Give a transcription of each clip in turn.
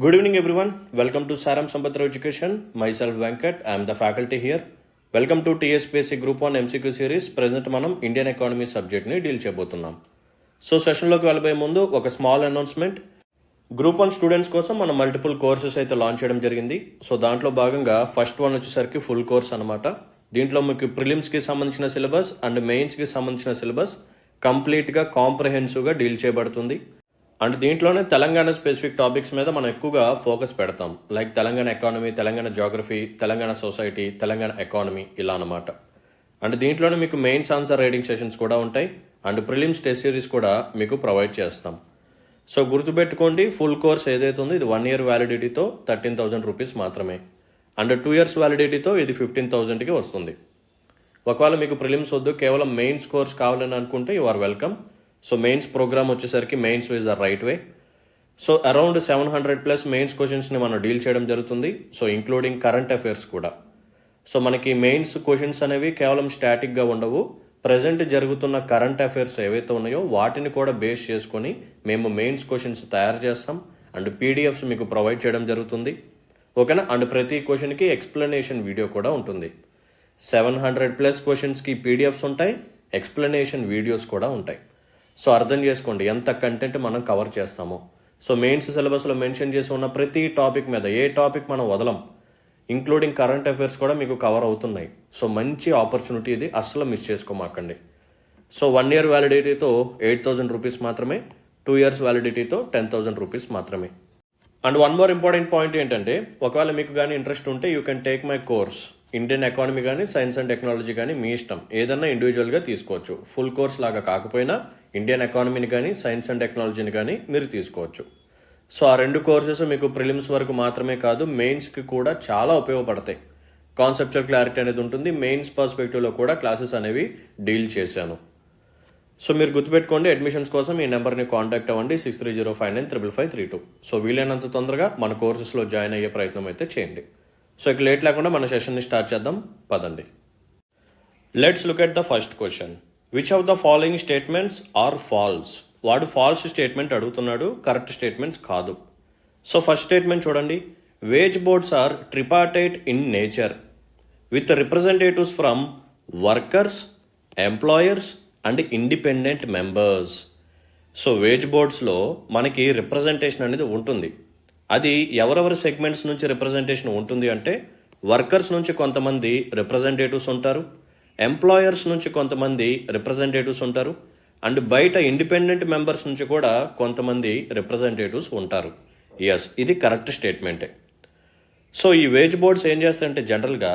Good evening, everyone. Welcome to Saram Sampatra Education. Myself Venkat. I am the faculty here. Welcome to TSPSC Group 1 MCQ series. Present మనం Indian economy సబ్జెక్ట్ని deal చేయబోతున్నాం. So సెషన్లోకి వెళ్ళబోయే ముందు ఒక small announcement. Group 1 students కోసం మనం multiple courses అయితే launch చేయడం జరిగింది. సో దాంట్లో భాగంగా ఫస్ట్ వన్ వచ్చేసరికి ఫుల్ కోర్స్ అనమాట. దీంట్లో మీకు ప్రిలిమ్స్కి సంబంధించిన సిలబస్ అండ్ మెయిన్స్కి సంబంధించిన సిలబస్ కంప్లీట్గా కాంప్రహెన్సివ్గా డీల్ చేయబడుతుంది. అండ్ దీంట్లోనే తెలంగాణ స్పెసిఫిక్ టాపిక్స్ మీద మనం ఎక్కువగా ఫోకస్ పెడతాం. Like Telangana economy, Telangana geography, Telangana society, Telangana economy ఇలా అనమాట. అండ్ దీంట్లోనే మీకు మెయిన్స్ ఆన్సర్ రైటింగ్ సెషన్స్ కూడా ఉంటాయి. అండ్ ప్రిలిమ్స్ టెస్ట్ సిరీస్ కూడా మీకు ప్రొవైడ్ చేస్తాం. సో గుర్తుపెట్టుకోండి, ఫుల్ కోర్స్ ఏదైతే ఉందో ఇది 1 year వ్యాలిడిటీతో 13,000 రూపీస్ మాత్రమే. అండ్ 2 years వ్యాలిడిటీతో ఇది 15,000కి వస్తుంది. ఒకవేళ మీకు ప్రిలిమ్స్ వద్దు, కేవలం మెయిన్స్ కోర్స్ కావాలని అనుకుంటే you are welcome. So mains programme వచ్చేసరికి mains is the right way. So around 700+ mains క్వశ్చన్స్ని మనం డీల్ చేయడం జరుగుతుంది. సో ఇంక్లూడింగ్ కరెంట్ అఫైర్స్ కూడా. సో మనకి మెయిన్స్ క్వశ్చన్స్ అనేవి కేవలం స్టాటిక్గా ఉండవు. ప్రజెంట్ జరుగుతున్న కరెంట్ అఫైర్స్ ఏవైతే ఉన్నాయో వాటిని కూడా బేస్ చేసుకొని మేము మెయిన్స్ క్వశ్చన్స్ తయారు చేస్తాం. అండ్ పీడిఎఫ్స్ మీకు ప్రొవైడ్ చేయడం జరుగుతుంది. ఓకేనా. అండ్ ప్రతి క్వశ్చన్కి ఎక్స్ప్లెనేషన్ వీడియో కూడా ఉంటుంది. 700+ క్వశ్చన్స్కి పీడిఎఫ్స్ ఉంటాయి, ఎక్స్ప్లెనేషన్ వీడియోస్ కూడా ఉంటాయి. సో అర్థం చేసుకోండి ఎంత కంటెంట్ మనం కవర్ చేస్తామో. సో మెయిన్స్ సిలబస్లో మెన్షన్ చేసి ఉన్న ప్రతి టాపిక్ మీద ఏ టాపిక్ మనం వదలం, ఇంక్లూడింగ్ కరెంట్ అఫైర్స్ కూడా మీకు కవర్ అవుతున్నాయి. సో మంచి ఆపర్చునిటీ ఇది, అస్సలు మిస్ చేసుకోమాకండి. సో 1 year వ్యాలిడిటీతో 8,000 రూపీస్ మాత్రమే, 2 years వ్యాలిడిటీతో 10,000 రూపీస్ మాత్రమే. And one more important point ఏంటంటే, ఒకవేళ మీకు కానీ ఇంట్రెస్ట్ ఉంటే you can take my course. Indian economy కానీ సైన్స్ అండ్ టెక్నాలజీ కానీ మీ ఇష్టం, ఏదన్నా ఇండివిజువల్గా తీసుకోవచ్చు. ఫుల్ కోర్స్ లాగా కాకపోయినా ఇండియన్ ఎకానమీని కానీ సైన్స్ అండ్ టెక్నాలజీని కానీ మీరు తీసుకోవచ్చు. సో ఆ 2 కోర్సెస్ మీకు ప్రిలిమ్స్ వరకు మాత్రమే కాదు, మెయిన్స్కి కూడా చాలా ఉపయోగపడతాయి. కాన్సెప్చువల్ క్లారిటీ అనేది ఉంటుంది. మెయిన్స్ పర్స్పెక్టివ్లో కూడా క్లాసెస్ అనేవి డీల్ చేశాను. సో మీరు గుర్తుపెట్టుకోండి, అడ్మిషన్స్ కోసం ఈ నెంబర్ని కాంటాక్ట్ అవ్వండి 6305955532. సో వీలైనంత తొందరగా మన కోర్సెస్లో జాయిన్ అయ్యే ప్రయత్నం అయితే చేయండి. సో ఇక లేట్ లేకుండా మన సెషన్ని స్టార్ట్ చేద్దాం, పదండి. Let's look at the first question. Which of the following statements are false? వాడు ఫాల్స్ స్టేట్మెంట్ అడుగుతున్నాడు, కరెక్ట్ స్టేట్మెంట్స్ కాదు. సో ఫస్ట్ స్టేట్మెంట్ చూడండి. Wage boards are tripartite in nature with representatives from workers, employers and independent members. So wage బోర్డ్స్లో మనకి representation అనేది ఉంటుంది. అది ఎవరెవరి సెగ్మెంట్స్ నుంచి రిప్రజెంటేషన్ ఉంటుంది అంటే, వర్కర్స్ నుంచి కొంతమంది రిప్రజెంటేటివ్స్ ఉంటారు, ఎంప్లాయర్స్ నుంచి కొంతమంది రిప్రజెంటేటివ్స్ ఉంటారు, అండ్ బయట ఇండిపెండెంట్ మెంబర్స్ నుంచి కూడా కొంతమంది రిప్రజెంటేటివ్స్ ఉంటారు. ఎస్, ఇది కరెక్ట్ స్టేట్మెంటే. సో ఈ వేజ్ బోర్డ్స్ ఏం చేస్తాయంటే జనరల్గా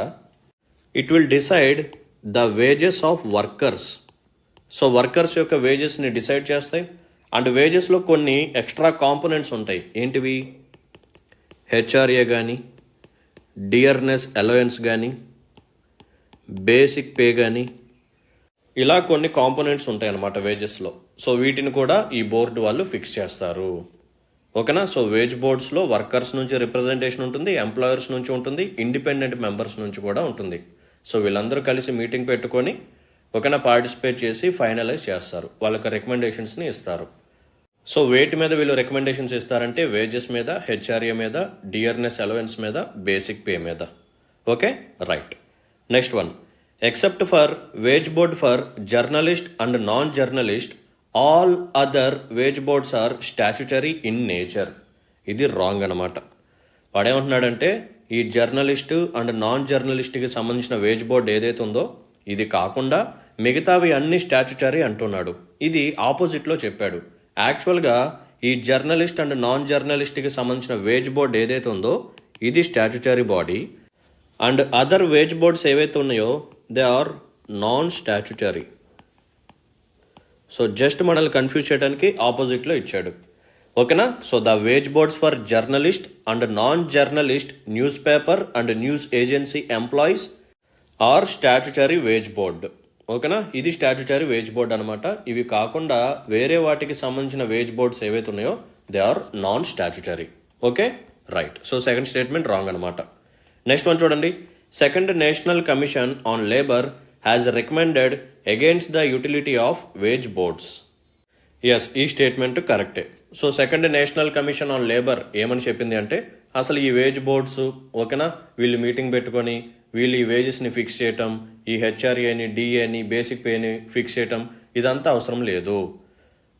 it will decide the wages of workers. So workers యొక్క వేజెస్ని డిసైడ్ చేస్తాయి. అండ్ వేజెస్లో కొన్ని ఎక్స్ట్రా కాంపోనెంట్స్ ఉంటాయి. ఏంటివి? హెచ్ఆర్ఏ కానీ, డియర్నెస్ అలవెన్స్ కానీ, బేసిక్ పే కానీ, ఇలా కొన్ని కాంపోనెంట్స్ ఉంటాయి అన్నమాట వేజెస్లో. సో వీటిని కూడా ఈ బోర్డు వాళ్ళు ఫిక్స్ చేస్తారు. ఓకేనా. సో వేజ్ బోర్డ్స్లో వర్కర్స్ నుంచి రిప్రజెంటేషన్ ఉంటుంది, ఎంప్లాయర్స్ నుంచి ఉంటుంది, ఇండిపెండెంట్ మెంబర్స్ నుంచి కూడా ఉంటుంది. సో వీళ్ళందరూ కలిసి మీటింగ్ పెట్టుకొని ఓకేనా పార్టిసిపేట్ చేసి ఫైనలైజ్ చేస్తారు, వాళ్ళకి రికమెండేషన్స్ని ఇస్తారు. సో వేటి మీద వీళ్ళు రికమెండేషన్స్ ఇస్తారంటే వేజెస్ మీద, హెచ్ఆర్ఏ మీద, డియర్నెస్ అలవెన్స్ మీద, బేసిక్ పే మీద. Okay, right. Next one. Except for wage board for journalist and non journalist, all other wage boards are statutory in nature. ఇది రాంగ్ అనమాట. వాడేమంటున్నాడంటే ఈ జర్నలిస్టు అండ్ నాన్ జర్నలిస్ట్కి సంబంధించిన veg board ఏదైతే ఉందో ఇది కాకుండా మిగతావి అన్ని స్టాచ్యుటరీ అంటున్నాడు. ఇది ఆపోజిట్లో చెప్పాడు. యాక్చువల్గా ఈ జర్నలిస్ట్ అండ్ నాన్ జర్నలిస్ట్కి సంబంధించిన వేజ్ బోర్డ్ ఏదైతే ఉందో ఇది statutory body, and other wage boards ఏవైతే ఉన్నాయో they are non statutory. So just మనల్ని కన్ఫ్యూజ్ చేయడానికి ఆపోజిట్లో ఇచ్చాడు. ఓకేనా. So the wage boards for journalist and non journalist newspaper and news agency employees are statutory wage board. ఓకేనా. ఇది statutory wage board అనమాట. ఇవి కాకుండా వేరే వాటికి సంబంధించిన వేజ్ బోర్డ్స్ ఏవైతే ఉన్నాయో they are non statutory. Okay, right. So second statement wrong అనమాట. నెక్స్ట్ వన్ చూడండి. Second national commission on labour has recommended against the utility of wage boards. Yes, ఈ స్టేట్మెంట్ కరెక్టే. So second national commission on labour ఏమని చెప్పింది అంటే అసలు ఈ veg boards ఓకేనా, వీళ్ళు మీటింగ్ పెట్టుకొని వీళ్ళు ఈ వేజెస్ని ఫిక్స్ చేయటం, ఈ హెచ్ఆర్ఏని డిఏని బేసిక్ పేని ఫిక్స్ చేయటం ఇదంతా అవసరం లేదు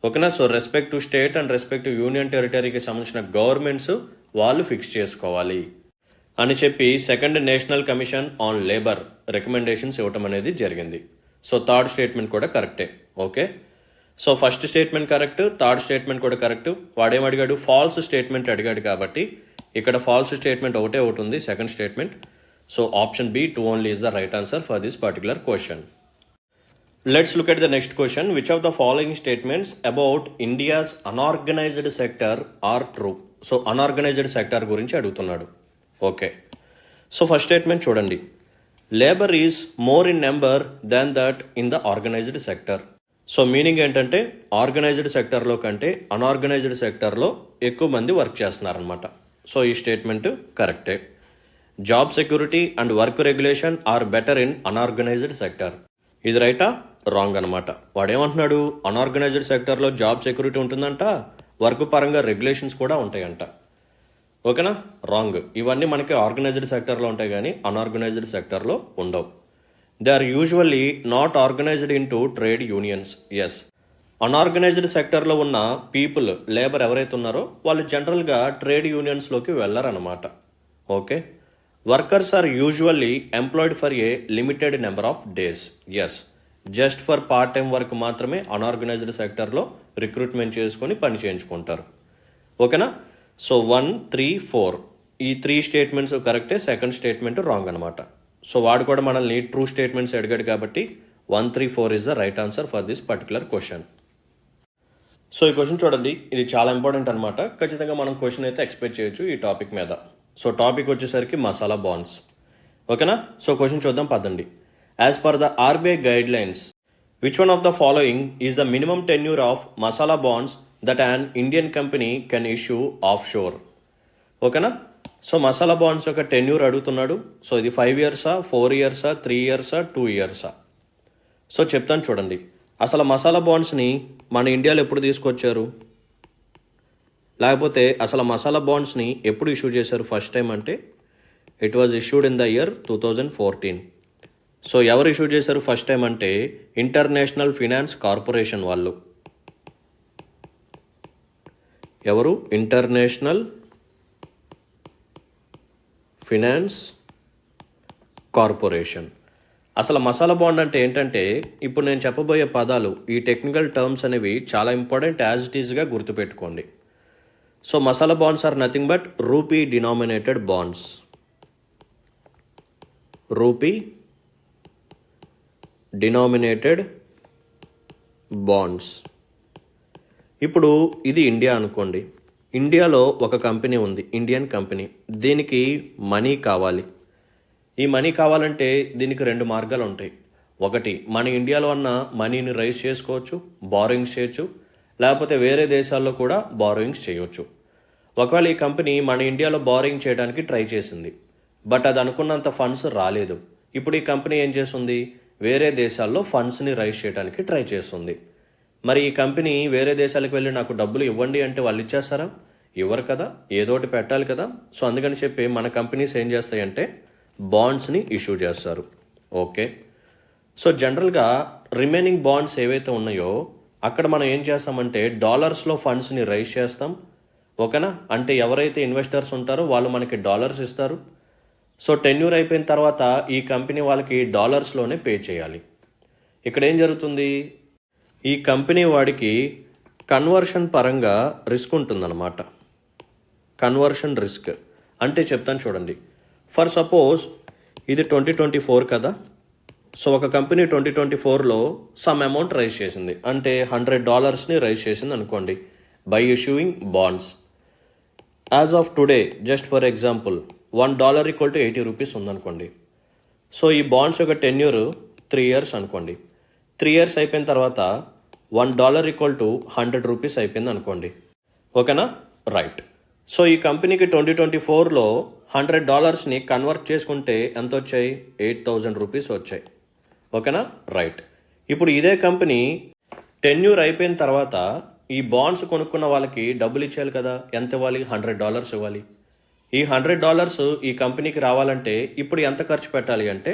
ఓకేనా. So respect to state and respect to union టెరిటరీకి సంబంధించిన గవర్నమెంట్స్ వాళ్ళు ఫిక్స్ చేసుకోవాలి అని చెప్పి second national commission on labour recommendations ఇవ్వటం అనేది జరిగింది. సో థర్డ్ స్టేట్మెంట్ కూడా కరెక్టే. Okay, so first statement correct, third statement కూడా కరెక్ట్. వాడేం అడిగాడు, ఫాల్స్ స్టేట్మెంట్ అడిగాడు కాబట్టి ఇక్కడ ఫాల్స్ స్టేట్మెంట్ ఒకటే ఉంది, second statement. So option B 2 only is the right answer for this particular question. Let's look at the next question. Which of the following statements about India's unorganized sector are true? So unorganised sector గురించి అడుగుతున్నాడు. Okay, so first statement చూడండి, labour is more in number than that in the organised sector. So meaning ఏంటంటే organised సెక్టర్లో కంటే unorganised సెక్టర్లో ఎక్కువ మంది work చేస్తున్నారనమాట. సో ఈ స్టేట్మెంట్ కరెక్టే. Job security and work regulation are better in unorganized sector. ఇది రైటా రాంగ్ అనమాట. వాడేమంటున్నాడు, అన్ఆర్గనైజ్డ్ సెక్టర్లో జాబ్ సెక్యూరిటీ ఉంటుందంట, వర్క్ పరంగా రెగ్యులేషన్స్ కూడా ఉంటాయంట. ఓకేనా, రాంగ్. ఇవన్నీ మనకి ఆర్గనైజ్డ్ సెక్టర్లో ఉంటాయి కానీ అన్ఆర్గనైజ్డ్ సెక్టర్లో ఉండవు. They are usually not organised into trade unions. Yes, unorganised సెక్టర్లో ఉన్న పీపుల్ లేబర్ ఎవరైతే ఉన్నారో వాళ్ళు జనరల్గా ట్రేడ్ యూనియన్స్లోకి వెళ్ళారనమాట. Okay, workers are usually employed for a limited number of days. Yes, just for part time work మాత్రమే unorganised సెక్టర్లో రిక్రూట్మెంట్ చేసుకొని పని చేయించుకుంటారు. ఓకేనా, సో 1, 3, 4 ఈ 3 స్టేట్మెంట్స్ కరెక్టే, సెకండ్ స్టేట్మెంట్ రాంగ్ అనమాట. సో వాడు కూడా మనల్ని ట్రూ స్టేట్మెంట్స్ అడిగాడు కాబట్టి 1, 3, 4 is the right answer for this particular question. So ఈ క్వశ్చన్ చూడండి, ఇది చాలా ఇంపార్టెంట్ అనమాట. ఖచ్చితంగా మనం క్వశ్చన్ అయితే ఎక్స్పెక్ట్ చేయొచ్చు ఈ టాపిక్ మీద. సో టాపిక్ వచ్చేసరికి మసాలా బాండ్స్. ఓకేనా, సో క్వశ్చన్ చూద్దాం పదండి. As per the RBI guidelines, which one of the following is the minimum tenure of masala bonds that an Indian company can issue of షోర్. ఓకేనా, so masala bonds యొక్క tenure అడుగుతున్నాడు. So ఇది 5 ఇయర్సా, 4 ఇయర్సా, 3 ఇయర్సా, 2 ఇయర్సా? So చెప్తాను చూడండి. అసలు మసాలా బాండ్స్ని మన ఇండియాలో ఎప్పుడు తీసుకొచ్చారు, లేకపోతే అసలు మసాలా బాండ్స్ని ఎప్పుడు ఇష్యూ చేశారు ఫస్ట్ టైం అంటే it was issued in the year 2014. So ఎవరు ఇష్యూ చేశారు ఫస్ట్ టైం అంటే ఇంటర్నేషనల్ ఫినాన్స్ కార్పొరేషన్ వాళ్ళు. ఎవరు, ఇంటర్నేషనల్ ఫినాన్స్ కార్పొరేషన్. అసలు మసాలా బాండ్ అంటే ఏంటంటే ఇప్పుడు నేను చెప్పబోయే పదాలు, ఈ టెక్నికల్ టర్మ్స్ అనేవి చాలా ఇంపార్టెంట్, యాజ్ ఇట్ ఈస్గా గుర్తుపెట్టుకోండి. So masala bonds are nothing but rupee denominated bonds. Rupee denominated bonds. ఇప్పుడు ఇది ఇండియా అనుకోండి. ఇండియాలో ఒక కంపెనీ ఉంది, ఇండియన్ కంపెనీ. దీనికి మనీ కావాలి. ఈ మనీ కావాలంటే దీనికి 2 మార్గాలు ఉంటాయి. ఒకటి, మన ఇండియాలో ఉన్న మనీని రైజ్ చేసుకోవచ్చు, బారోయింగ్స్ చేయొచ్చు, లేకపోతే వేరే దేశాల్లో కూడా బారోయింగ్స్ చేయొచ్చు. ఒకవేళ ఈ కంపెనీ మన ఇండియాలో బారోయింగ్ చేయడానికి ట్రై చేసింది, బట్ అది అనుకున్నంత ఫండ్స్ రాలేదు. ఇప్పుడు ఈ కంపెనీ ఏం చేస్తుంది, వేరే దేశాల్లో ఫండ్స్ని రైజ్ చేయడానికి ట్రై చేస్తుంది. మరి ఈ కంపెనీ వేరే దేశాలకు వెళ్ళి నాకు డబ్బులు ఇవ్వండి అంటే వాళ్ళు ఇచ్చేస్తారా? ఇవ్వరు కదా, ఏదోటి పెట్టాలి కదా. సో అందుకని చెప్పి మన కంపెనీస్ ఏం చేస్తాయంటే బాండ్స్ని ఇష్యూ చేస్తారు. ఓకే, సో జనరల్గా రిమైనింగ్ బాండ్స్ ఏవైతే ఉన్నాయో అక్కడ మనం ఏం చేస్తామంటే డాలర్స్లో ఫండ్స్ని రైజ్ చేస్తాం. ఓకేనా, అంటే ఎవరైతే ఇన్వెస్టర్స్ ఉంటారో వాళ్ళు మనకి డాలర్స్ ఇస్తారు. సో టెన్యూర్ అయిపోయిన తర్వాత ఈ కంపెనీ వాళ్ళకి డాలర్స్లోనే పే చేయాలి. ఇక్కడ ఏం జరుగుతుంది, ఈ కంపెనీ వాడికి కన్వర్షన్ పరంగా రిస్క్ ఉంటుందన్నమాట. కన్వర్షన్ రిస్క్ అంటే చెప్తాను చూడండి. ఫర్ సపోజ్ ఇది 2024 కదా. సో ఒక కంపెనీ 2024లో సమ్ అమౌంట్ రైజ్ చేసింది, అంటే $100ని రైజ్ చేసింది అనుకోండి by issuing bonds. As of today, just for example, $1 = 80 rupees ఉందనుకోండి. సో ఈ బాండ్స్ యొక్క టెన్యూర్ 3 ఇయర్స్ అనుకోండి. 3 ఇయర్స్ అయిపోయిన తర్వాత $1 = 100 రూపీస్ అయిపోయింది అనుకోండి. ఓకేనా, రైట్. సో ఈ కంపెనీకి 2024లో $100ని కన్వర్ట్ చేసుకుంటే ఎంత వచ్చాయి, 8,000 రూపీస్ వచ్చాయి. ఓకేనా, రైట్. ఇప్పుడు ఇదే కంపెనీ టెన్యూర్ అయిపోయిన తర్వాత ఈ బాండ్స్ కొనుక్కున్న వాళ్ళకి డబ్బులు ఇచ్చేయాలి కదా. ఎంత ఇవ్వాలి? $100 ఇవ్వాలి. ఈ $100 ఈ కంపెనీకి రావాలంటే ఇప్పుడు ఎంత ఖర్చు పెట్టాలి అంటే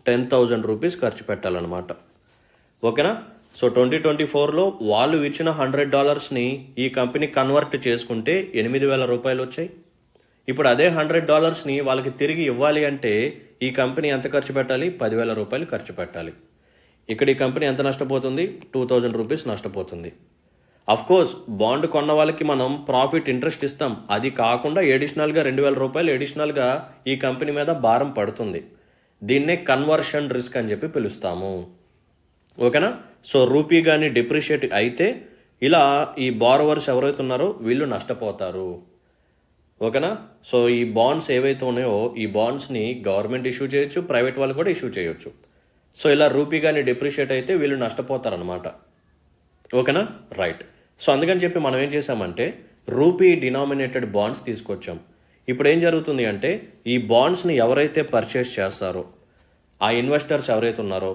10,000 రూపీస్ ఖర్చు పెట్టాలన్నమాట. ఓకేనా. సో 2024లో వాళ్ళు ఇచ్చిన $100ని ఈ కంపెనీ కన్వర్ట్ చేసుకుంటే 8,000 రూపాయలు వచ్చాయి. ఇప్పుడు అదే $100ని వాళ్ళకి తిరిగి ఇవ్వాలి అంటే ఈ కంపెనీ ఎంత ఖర్చు పెట్టాలి? 10,000 రూపాయలు ఖర్చు పెట్టాలి. ఇక్కడ ఈ కంపెనీ ఎంత నష్టపోతుంది? 2,000 రూపీస్ నష్టపోతుంది. కోర్స్ బాండ్ కొన్న వాళ్ళకి మనం ప్రాఫిట్ ఇంట్రెస్ట్ ఇస్తాం. అది కాకుండా ఎడిషనల్గా 2,000 రూపాయలు ఎడిషనల్గా ఈ కంపెనీ మీద భారం పడుతుంది. దీన్నే కన్వర్షన్ రిస్క్ అని చెప్పి పిలుస్తాము. ఓకేనా. సో రూపీ కానీ డిప్రిషియేట్ అయితే ఇలా ఈ బారోవర్స్ ఎవరైతే ఉన్నారో వీళ్ళు నష్టపోతారు. ఓకేనా. సో ఈ బాండ్స్ ఏవైతే ఉన్నాయో ఈ బాండ్స్ని గవర్నమెంట్ ఇష్యూ చేయొచ్చు, ప్రైవేట్ వాళ్ళు కూడా ఇష్యూ చేయొచ్చు. సో ఇలా రూపీ కానీ డిప్రిషియేట్ అయితే వీళ్ళు నష్టపోతారనమాట. ఓకేనా. రైట్. సో అందుకని చెప్పి మనం ఏం చేసామంటే రూపీ డినామినేటెడ్ బాండ్స్ తీసుకొచ్చాం. ఇప్పుడు ఏం జరుగుతుంది అంటే ఈ బాండ్స్ని ఎవరైతే పర్చేస్ చేస్తారో ఆ ఇన్వెస్టర్స్ ఎవరైతే ఉన్నారో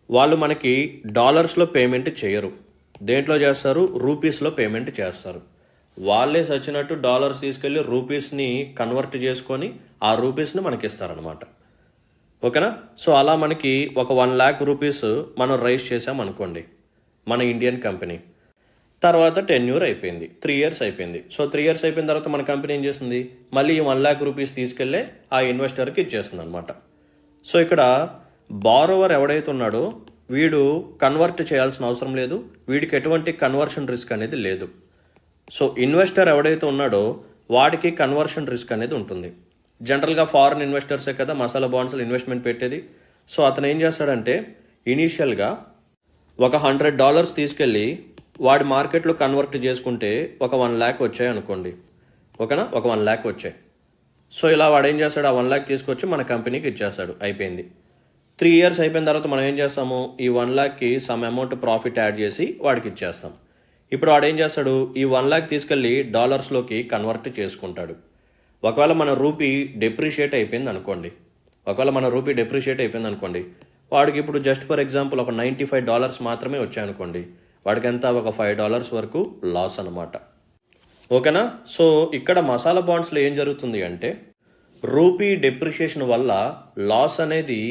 వాళ్ళు మనకి డాలర్స్లో పేమెంట్ చేయరు. దేంట్లో చేస్తారు? రూపీస్లో పేమెంట్ చేస్తారు. వాళ్ళే సచ్చినట్టు డాలర్స్ తీసుకెళ్ళి రూపీస్ని కన్వర్ట్ చేసుకొని ఆ రూపీస్ని మనకి ఇస్తారనమాట. ఓకేనా. సో అలా మనకి ఒక 1,00,000 రూపీస్ మనం రైజ్ చేసాం అనుకోండి మన ఇండియన్ కంపెనీ. తర్వాత 10 years అయిపోయింది, 3 years అయిపోయింది. సో 3 years అయిపోయిన తర్వాత మన కంపెనీ ఏం చేస్తుంది? మళ్ళీ ఈ 1,00,000 రూపీస్ తీసుకెళ్ళే ఆ ఇన్వెస్టర్కి ఇచ్చేస్తుంది అనమాట. సో ఇక్కడ బారోవర్ ఎవడైతే ఉన్నాడో వీడు కన్వర్ట్ చేయాల్సిన అవసరం లేదు, వీడికి ఎటువంటి కన్వర్షన్ రిస్క్ అనేది లేదు. సో ఇన్వెస్టర్ ఎవడైతే ఉన్నాడో వాడికి కన్వర్షన్ రిస్క్ అనేది ఉంటుంది. జనరల్గా ఫారిన్ ఇన్వెస్టర్సే కదా మసాలా బాండ్స్లో ఇన్వెస్ట్మెంట్ పెట్టేది. సో అతను ఏం చేస్తాడంటే ఇనీషియల్గా ఒక $100 తీసుకెళ్ళి వాడి మార్కెట్లో కన్వర్ట్ చేసుకుంటే ఒక 1,00,000 వచ్చాయి అనుకోండి. ఓకేనా. ఒక 1,00,000 వచ్చాయి. సో ఇలా వాడు ఏం చేస్తాడు? ఆ 1,00,000 తీసుకొచ్చి మన కంపెనీకి ఇచ్చేస్తాడు. అయిపోయింది. 3 years అయిపోయిన తర్వాత మనం ఏం చేస్తాము? ఈ 1,00,000కి సమ్ అమౌంట్ ప్రాఫిట్ యాడ్ చేసి వాడికి ఇచ్చేస్తాం. ఇప్పుడు వాడు ఏం చేస్తాడు? ఈ 1,00,000 తీసుకెళ్ళి డాలర్స్లోకి కన్వర్ట్ చేసుకుంటాడు. ఒకవేళ మన రూపీ డెప్రిషియేట్ అయిపోయింది అనుకోండి, వాడికి ఇప్పుడు జస్ట్ ఫర్ ఎగ్జాంపుల్ ఒక $95 మాత్రమే వచ్చాయనుకోండి, వాడికి ఎంత? ఒక $5 వరకు లాస్ అనమాట. ఓకేనా. సో ఇక్కడ మసాలా బాండ్స్లో ఏం జరుగుతుంది అంటే రూపీ డెప్రిషియేషన్ వల్ల లాస్ అనేది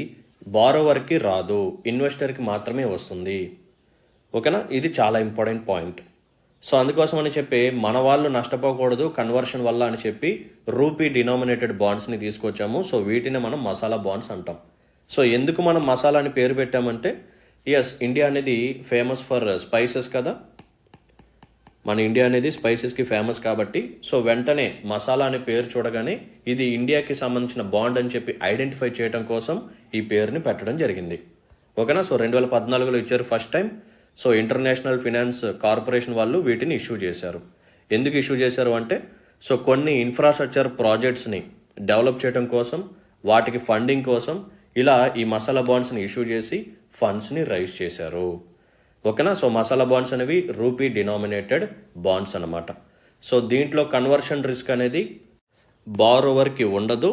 బారోవర్కి రాదు, ఇన్వెస్టర్కి మాత్రమే వస్తుంది. ఓకేనా. ఇది చాలా ఇంపార్టెంట్ పాయింట్. సో అందుకోసం అని చెప్పి మన వాళ్ళు నష్టపోకూడదు కన్వర్షన్ వల్ల అని చెప్పి రూపీ డినామినేటెడ్ బాండ్స్ని తీసుకొచ్చాము. సో వీటిని మనం మసాలా బాండ్స్ అంటాం. సో ఎందుకు మనం మసాలా అని పేరు పెట్టామంటే ఇండియా అనేది ఫేమస్ ఫర్ స్పైసెస్ కదా, మన ఇండియా అనేది స్పైసెస్కి ఫేమస్ కాబట్టి సో వెంటనే మసాలా అనే పేరు చూడగానే ఇది ఇండియాకి సంబంధించిన బాండ్ అని చెప్పి ఐడెంటిఫై చేయడం కోసం ఈ పేరుని పెట్టడం జరిగింది. ఓకేనా. సో 2014లో ఇచ్చారు first time. So international finance corporation వాళ్ళు వీటిని ఇష్యూ చేశారు. ఎందుకు ఇష్యూ చేశారు అంటే సో కొన్ని ఇన్ఫ్రాస్ట్రక్చర్ ప్రాజెక్ట్స్ని డెవలప్ చేయడం కోసం, వాటికి ఫండింగ్ కోసం ఇలా ఈ మసాలా బాండ్స్ని ఇష్యూ చేసి ఫండ్స్ని రైజ్ చేశారు. ఓకేనా. సో మసాలా బాండ్స్ అనేవి రూపీ డినామినేటెడ్ బాండ్స్ అనమాట. సో దీంట్లో కన్వర్షన్ రిస్క్ అనేది బారోవర్కి ఉండదు,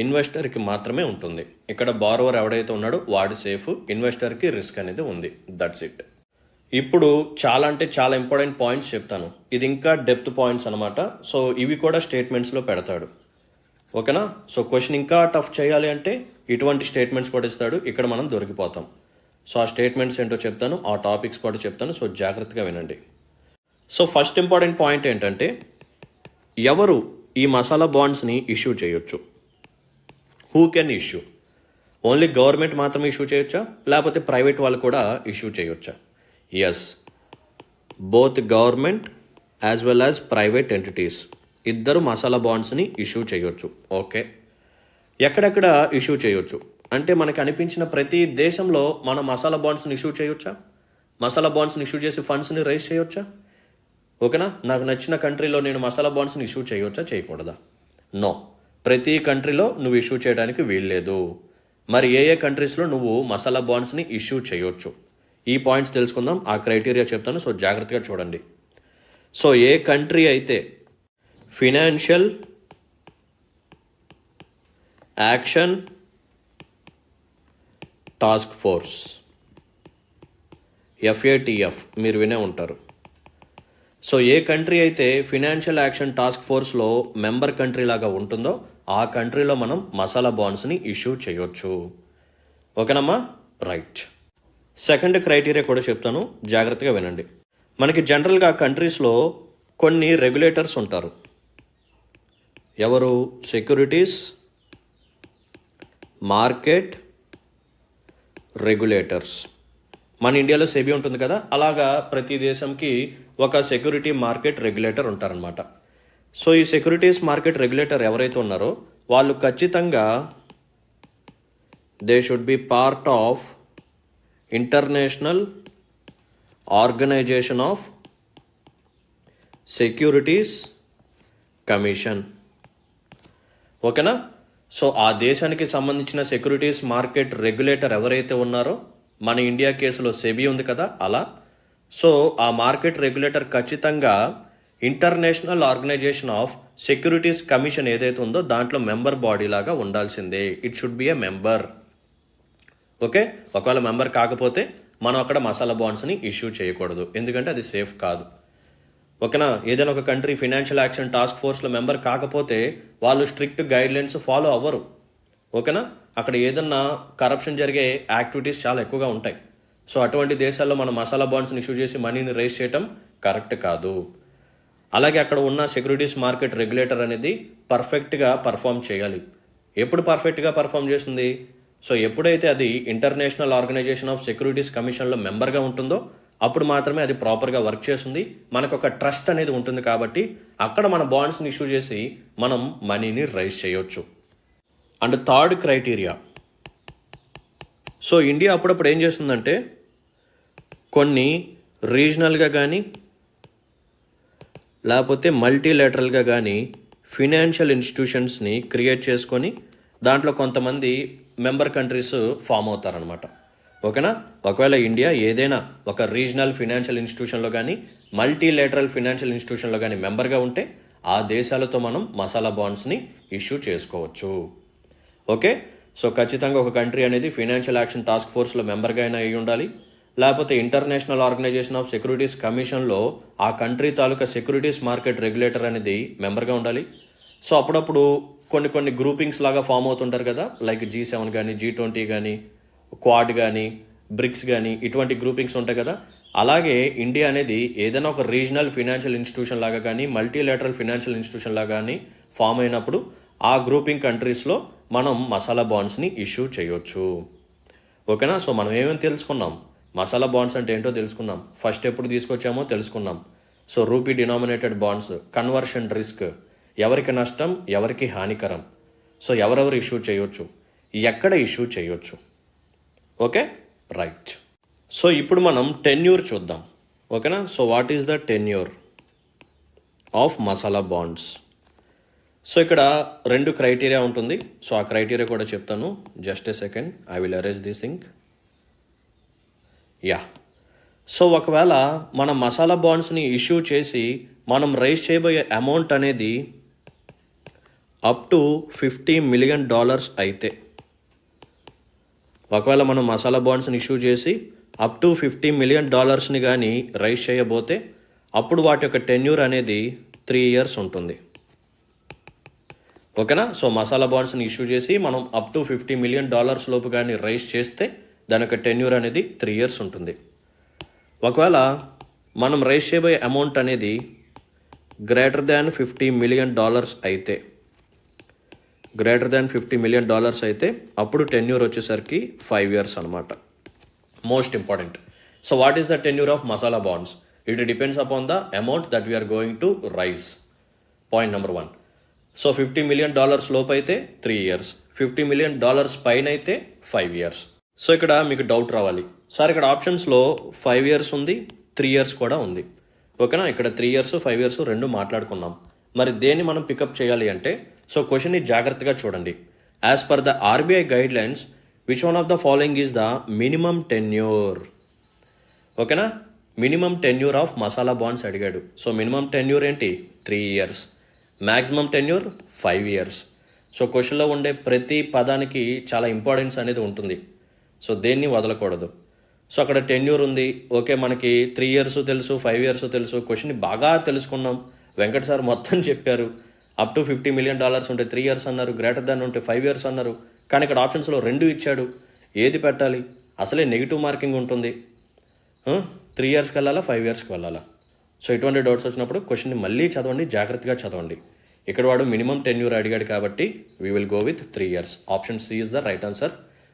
ఇన్వెస్టర్కి మాత్రమే ఉంటుంది. ఇక్కడ బారోవర్ ఎవడైతే ఉన్నాడో వాడు సేఫ్, ఇన్వెస్టర్కి రిస్క్ అనేది ఉంది. That's it. ఇప్పుడు చాలా అంటే చాలా ఇంపార్టెంట్ పాయింట్స్ చెప్తాను. ఇది ఇంకా డెప్త్ పాయింట్స్ అనమాట. సో ఇవి కూడా స్టేట్మెంట్స్లో పెడతాడు. ఓకేనా. సో క్వశ్చన్ ఇంకా టఫ్ చేయాలి అంటే ఇటువంటి స్టేట్మెంట్స్ కూడా ఇస్తాడు. ఇక్కడ మనం దొరికిపోతాం. సో ఆ స్టేట్మెంట్స్ ఏంటో చెప్తాను, ఆ టాపిక్స్ కూడా చెప్తాను. సో జాగ్రత్తగా వినండి. సో ఫస్ట్ ఇంపార్టెంట్ పాయింట్ ఏంటంటే ఎవరు ఈ మసాలా బాండ్స్ని ఇష్యూ చేయొచ్చు? Who can issue? Only government మాత్రమే ఇష్యూ చేయొచ్చా, లేకపోతే ప్రైవేట్ వాళ్ళు కూడా ఇష్యూ చేయొచ్చా? Both government as well as private entities ఇద్దరు మసాలా బాండ్స్ని ఇష్యూ చేయొచ్చు. ఓకే. ఎక్కడెక్కడ ఇష్యూ చేయొచ్చు అంటే మనకు అనిపించిన ప్రతి దేశంలో మన మసాలా బాండ్స్ని ఇష్యూ చేయొచ్చా? మసాలా బాండ్స్ని ఇష్యూ చేసి ఫండ్స్ని రైజ్ చేయొచ్చా? ఓకేనా. నాకు నచ్చిన కంట్రీలో నేను మసాలా బాండ్స్ని ఇష్యూ చేయొచ్చా, చేయకూడదా? నో. ప్రతి కంట్రీలో నువ్వు ఇష్యూ చేయడానికి వీల్లేదు. మరి ఏ కంట్రీస్లో నువ్వు మసాలా బాండ్స్ని ఇష్యూ చేయొచ్చు? ఈ పాయింట్స్ తెలుసుకుందాం, ఆ క్రైటీరియా చెప్తాను. సో జాగ్రత్తగా చూడండి. సో ఏ కంట్రీ అయితే financial action task force FATF మీరు వినే ఉంటారు. సో ఏ కంట్రీ అయితే ఫినాన్షియల్ యాక్షన్ టాస్క్ ఫోర్స్లో మెంబర్ కంట్రీ లాగా ఉంటుందో ఆ కంట్రీలో మనం మసాలా బాండ్స్ని ఇష్యూ చేయొచ్చు. ఓకేనమ్మా? రైట్. సెకండ్ క్రైటీరియా కూడా చెప్తాను, జాగ్రత్తగా వినండి. మనకి జనరల్గా కంట్రీస్లో కొన్ని రెగ్యులేటర్స్ ఉంటారు. ఎవరు? Securities market regulators. మన ఇండియాలో సెబీ ఉంటుంది కదా, అలాగా ప్రతి దేశంకి ఒక సెక్యూరిటీ మార్కెట్ రెగ్యులేటర్ ఉంటారనమాట. సో ఈ సెక్యూరిటీస్ మార్కెట్ రెగ్యులేటర్ ఎవరైతే ఉన్నారో వాళ్ళు ఖచ్చితంగా they should be part of international organization of securities commission. ఓకేనా? సో ఆ దేశానికి సంబంధించిన సెక్యూరిటీస్ మార్కెట్ రెగ్యులేటర్ ఎవరైతే ఉన్నారో, మన ఇండియా కేసులో సెబీ ఉంది కదా అలా, సో ఆ మార్కెట్ రెగ్యులేటర్ ఖచ్చితంగా international organization of securities commission ఏదైతే ఉందో దాంట్లో మెంబర్ బాడీ లాగా ఉండాల్సిందే. It should be a member. Okay? ఒకవేళ మెంబర్ కాకపోతే మనం అక్కడ మసాలా బాండ్స్ని ఇష్యూ చేయకూడదు, ఎందుకంటే అది సేఫ్ కాదు. ఓకేనా? ఏదైనా ఒక కంట్రీ ఫినాన్షియల్ యాక్షన్ టాస్క్ ఫోర్స్లో మెంబర్ కాకపోతే వాళ్ళు స్ట్రిక్ట్ గైడ్లైన్స్ ఫాలో అవ్వరు. ఓకేనా? అక్కడ ఏదన్నా కరప్షన్ జరిగే యాక్టివిటీస్ చాలా ఎక్కువగా ఉంటాయి. సో అటువంటి దేశాల్లో మనం మసాలా బాండ్స్ని ఇష్యూ చేసి మనీని రైజ్ చేయటం కరెక్ట్ కాదు. అలాగే అక్కడ ఉన్న సెక్యూరిటీస్ మార్కెట్ రెగ్యులేటర్ అనేది పర్ఫెక్ట్గా పర్ఫామ్ చేయాలి. ఎప్పుడు పర్ఫెక్ట్గా పర్ఫామ్ చేస్తుంది? సో ఎప్పుడైతే అది ఇంటర్నేషనల్ ఆర్గనైజేషన్ ఆఫ్ సెక్యూరిటీస్ కమిషన్లో మెంబర్గా ఉంటుందో అప్పుడు మాత్రమే అది ప్రాపర్గా వర్క్ చేస్తుంది. మనకు ఒక ట్రస్ట్ అనేది ఉంటుంది కాబట్టి అక్కడ మన బాండ్స్ని ఇష్యూ చేసి మనం మనీని రైజ్ చేయొచ్చు. And third criteria, so India అప్పుడప్పుడు ఏం చేస్తుందంటే కొన్ని రీజనల్గా కానీ లేకపోతే మల్టీలేటరల్గా కానీ ఫినాన్షియల్ ఇన్స్టిట్యూషన్స్ని క్రియేట్ చేసుకొని దాంట్లో కొంతమంది మెంబర్ కంట్రీస్ ఫామ్ అవుతారనమాట. ఓకేనా? ఒకవేళ ఇండియా ఏదైనా ఒక రీజనల్ ఫినాన్షియల్ ఇన్స్టిట్యూషన్లో కానీ మల్టీలేటరల్ ఫినాన్షియల్ ఇన్స్టిట్యూషన్లో కానీ మెంబర్గా ఉంటే ఆ దేశాలతో మనం మసాలా బాండ్స్ని ఇష్యూ చేసుకోవచ్చు. ఓకే? సో ఖచ్చితంగా ఒక కంట్రీ అనేది ఫినాన్షియల్ యాక్షన్ టాస్క్ ఫోర్స్లో మెంబర్గా అయినా అయి ఉండాలి, లేకపోతే ఇంటర్నేషనల్ ఆర్గనైజేషన్ ఆఫ్ సెక్యూరిటీస్ కమిషన్లో ఆ కంట్రీ తాలూకా సెక్యూరిటీస్ మార్కెట్ రెగ్యులేటర్ అనేది మెంబర్గా ఉండాలి. సో అప్పుడప్పుడు కొన్ని గ్రూపింగ్స్ లాగా ఫామ్ అవుతుంటారు కదా, లైక్ G7 కానీ G20 కానీ క్వాడ్ కానీ బ్రిక్స్ కానీ ఇటువంటి గ్రూపింగ్స్ ఉంటాయి కదా. అలాగే ఇండియా అనేది ఏదైనా ఒక రీజనల్ ఫినాన్షియల్ ఇన్స్టిట్యూషన్ లాగా కానీ మల్టీలేటరల్ ఫినాన్షియల్ ఇన్స్టిట్యూషన్ లాగా కానీ ఫామ్ అయినప్పుడు ఆ గ్రూపింగ్ కంట్రీస్లో మనం మసాలా బాండ్స్ని ఇష్యూ చేయొచ్చు. ఓకేనా? సో మనం ఏమేమి తెలుసుకున్నాం? మసాలా బాండ్స్ అంటే ఏంటో తెలుసుకున్నాం. ఫస్ట్ ఎప్పుడు తీసుకొచ్చామో తెలుసుకున్నాం. So rupee denominated bonds, conversion risk, ఎవరికి నష్టం ఎవరికి హానికరం, సో ఎవరెవరు ఇష్యూ చేయొచ్చు, ఎక్కడ ఇష్యూ చేయొచ్చు. ఓకే? రైట్. సో ఇప్పుడు మనం టెన్యూర్ చూద్దాం. ఓకేనా? So what is the tenure of masala bonds? So ఇక్కడ 2 క్రైటీరియా ఉంటుంది. సో ఆ క్రైటీరియా కూడా చెప్తాను. Just a second, I will arrange this thing. Yeah. So ఒకవేళ మనం మసాలా బాండ్స్ని ఇష్యూ చేసి మనం రైజ్ చేయబోయే అమౌంట్ అనేది అప్ టు $50 million అయితే, ఒకవేళ మనం మసాలా బాండ్స్ని ఇష్యూ చేసి అప్ టు $50 million కానీ రైజ్ చేయబోతే అప్పుడు వాటి యొక్క టెన్యూర్ అనేది 3 years ఉంటుంది. ఓకేనా? సో మసాలా బాండ్స్ని ఇష్యూ చేసి మనం అప్ టు $50 million లోపు కానీ రైజ్ చేస్తే దాని యొక్క టెన్యూర్ అనేది 3 years ఉంటుంది. ఒకవేళ మనం రైజ్ చేయబోయే అమౌంట్ అనేది గ్రేటర్ దాన్ $50 million అయితే, గ్రేటర్ దాన్ $50 million అయితే అప్పుడు టెన్యూర్ వచ్చేసరికి 5 years అనమాట. Most important. So what is the tenure of masala bonds? It depends upon the amount that we are going to raise. Point number 1. So $50 million లోపు అయితే 3 years, $50 million పైన అయితే 5 years. So ఇక్కడ మీకు డౌట్ రావాలి, సార్ ఇక్కడ ఆప్షన్స్లో 5 years ఉంది, 3 years కూడా ఉంది. ఓకేనా? ఇక్కడ 3 years 5 years రెండు మాట్లాడుకున్నాం. మరి దేన్ని మనం పికప్ చేయాలి అంటే, సో క్వశ్చన్ని జాగ్రత్తగా చూడండి. As per the RBI guidelines, which one of the following is the minimum tenure? ఓకేనా? Minimum tenure of masala bonds అడిగాడు. సో మినిమమ్ టెన్యూర్ ఏంటి? 3 years. Maximum tenure 5 years. So క్వశ్చన్లో ఉండే ప్రతి పదానికి చాలా ఇంపార్టెన్స్ అనేది ఉంటుంది. సో దేన్ని వదలకూడదు. సో అక్కడ టెన్యూర్ ఉంది, ఓకే మనకి 3 years తెలుసు, 5 years తెలుసు, క్వశ్చన్ బాగా తెలుసుకున్నాం. వెంకట్ సార్ మొత్తం చెప్పారు. అప్ టు $50 million ఉంటే 3 years అన్నారు, గ్రేటర్ దాన్ ఉంటే 5 years అన్నారు. కానీ ఇక్కడ ఆప్షన్స్లో 2 ఇచ్చాడు. ఏది పెట్టాలి? అసలే నెగిటివ్ మార్కింగ్ ఉంటుంది. 3 yearsకి వెళ్ళాలా, 5 yearsకి వెళ్ళాలా? సో ఇటువంటి డౌట్స్ వచ్చినప్పుడు క్వశ్చన్ని మళ్ళీ చదవండి, జాగ్రత్తగా చదవండి. ఇక్కడ వాడు మినిమం టెన్యూర్ అడిగాడు కాబట్టి we will go with 3 years. Option C is the right answer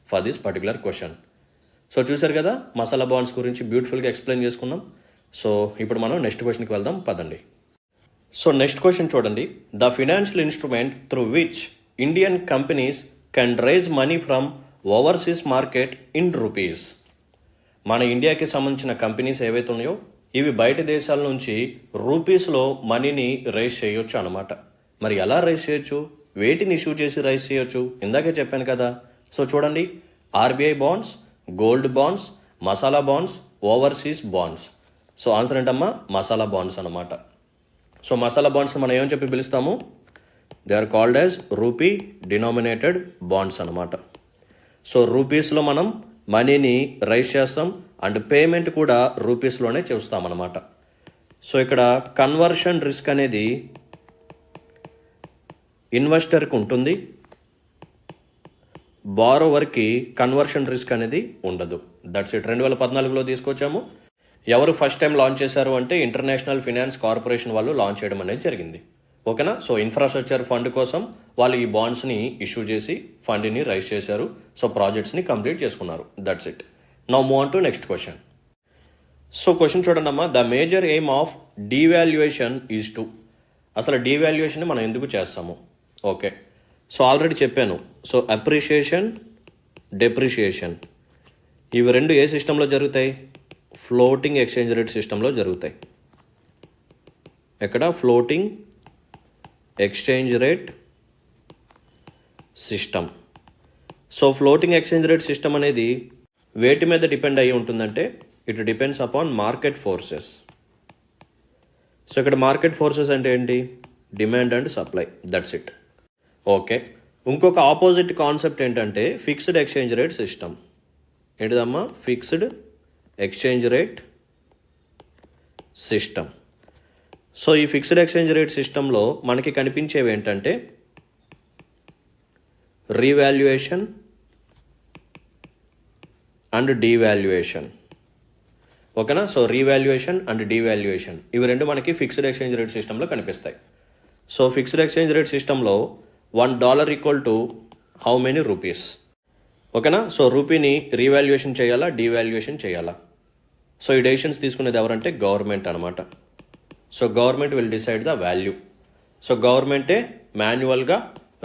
for this particular question. So చూసారు కదా, మసాలా బాండ్స్ గురించి బ్యూటిఫుల్గా ఎక్స్ప్లెయిన్ చేసుకున్నాం. సో ఇప్పుడు మనం నెక్స్ట్ క్వశ్చన్కి వెళ్దాం, పదండి. సో నెక్స్ట్ క్వశ్చన్ చూడండి. The financial instrument through which Indian companies can raise money from overseas market in rupees. మన ఇండియాకి సంబంధించిన కంపెనీస్ ఏవైతే ఉన్నాయో ఇవి బయట దేశాల నుంచి రూపీస్లో మనీని రైజ్ చేయొచ్చు అనమాట. మరి ఎలా రైజ్ చేయొచ్చు, వేటిని ఇష్యూ చేసి రైజ్ చేయొచ్చు? ఇందాకే చెప్పాను కదా. సో చూడండి, RBI bonds, gold bonds, masala bonds, overseas bonds. So answer ఏంటమ్మా? మసాలా బాండ్స్ అనమాట. సో మసాలా బాండ్స్ మనం ఏమని చెప్పి పిలుస్తాము? They are called as rupee denominated bonds అనమాట. సో రూపీస్లో మనం మనీని రైజ్ చేస్తాం అండ్ పేమెంట్ కూడా రూపీస్లోనే చేస్తామన్నమాట. సో ఇక్కడ కన్వర్షన్ రిస్క్ అనేది ఇన్వెస్టర్కి ఉంటుంది, బారోవర్కి కన్వర్షన్ రిస్క్ అనేది ఉండదు. That's it. 2014లో తీసుకొచ్చాము. ఎవరు ఫస్ట్ టైం లాంచ్ చేశారు అంటే ఇంటర్నేషనల్ ఫినాన్స్ కార్పొరేషన్ వాళ్ళు లాంచ్ చేయడం అనేది జరిగింది. ఓకేనా? సో ఇన్ఫ్రాస్ట్రక్చర్ ఫండ్ కోసం వాళ్ళు ఈ బాండ్స్ని ఇష్యూ చేసి ఫండ్ని రైజ్ చేశారు. సో ప్రాజెక్ట్స్ని కంప్లీట్ చేసుకున్నారు. That's it. Now move on to next question. So question చూడండి అమ్మా. The major aim of devaluation is to. అసలు డీవాల్యుయేషన్ మనం ఎందుకు చేస్తాము? ఓకే, సో ఆల్రెడీ చెప్పాను. సో అప్రిషియేషన్, డెప్రిషియేషన్ ఇవి రెండు ఏ సిస్టంలో జరుగుతాయి? ఫ్లోటింగ్ ఎక్స్చేంజ్ రేట్ సిస్టంలో జరుగుతాయి. ఎక్కడ? Floating exchange rate system. So floating exchange rate system అనేది వేటి మీద డిపెండ్ అయ్యి ఉంటుందంటే it depends upon market forces. So ఇక్కడ మార్కెట్ ఫోర్సెస్ అంటే ఏంటి? Demand and supply. That's it. Okay, ఇంకొక ఆపోజిట్ కాన్సెప్ట్ ఏంటంటే ఫిక్స్డ్ ఎక్స్చేంజ్ రేట్ సిస్టమ్. ఏంటిదమ్మా? Fixed exchange rate system. So ఈ ఫిక్స్డ్ ఎక్స్చేంజ్ రేట్ సిస్టంలో మనకి కనిపించేవి ఏంటంటే రీవాల్యుయేషన్ అండ్ డీవాల్యుయేషన్. ఓకేనా? సో రీవాల్యుయేషన్ అండ్ డీవాల్యుయేషన్ ఇవి రెండు మనకి ఫిక్స్డ్ ఎక్స్చేంజ్ రేట్ సిస్టంలో కనిపిస్తాయి. సో ఫిక్స్డ్ ఎక్స్చేంజ్ రేట్ సిస్టంలో $1 equal to how many rupees? ఓకేనా? సో రూపీని రీవాల్యుయేషన్ చేయాలా, డీవాల్యుయేషన్ చేయాలా? సో ఈ డెసిషన్స్ తీసుకునేది ఎవరంటే గవర్నమెంట్ అనమాట. So government will decide the value. So గవర్నమెంటే మాన్యువల్గా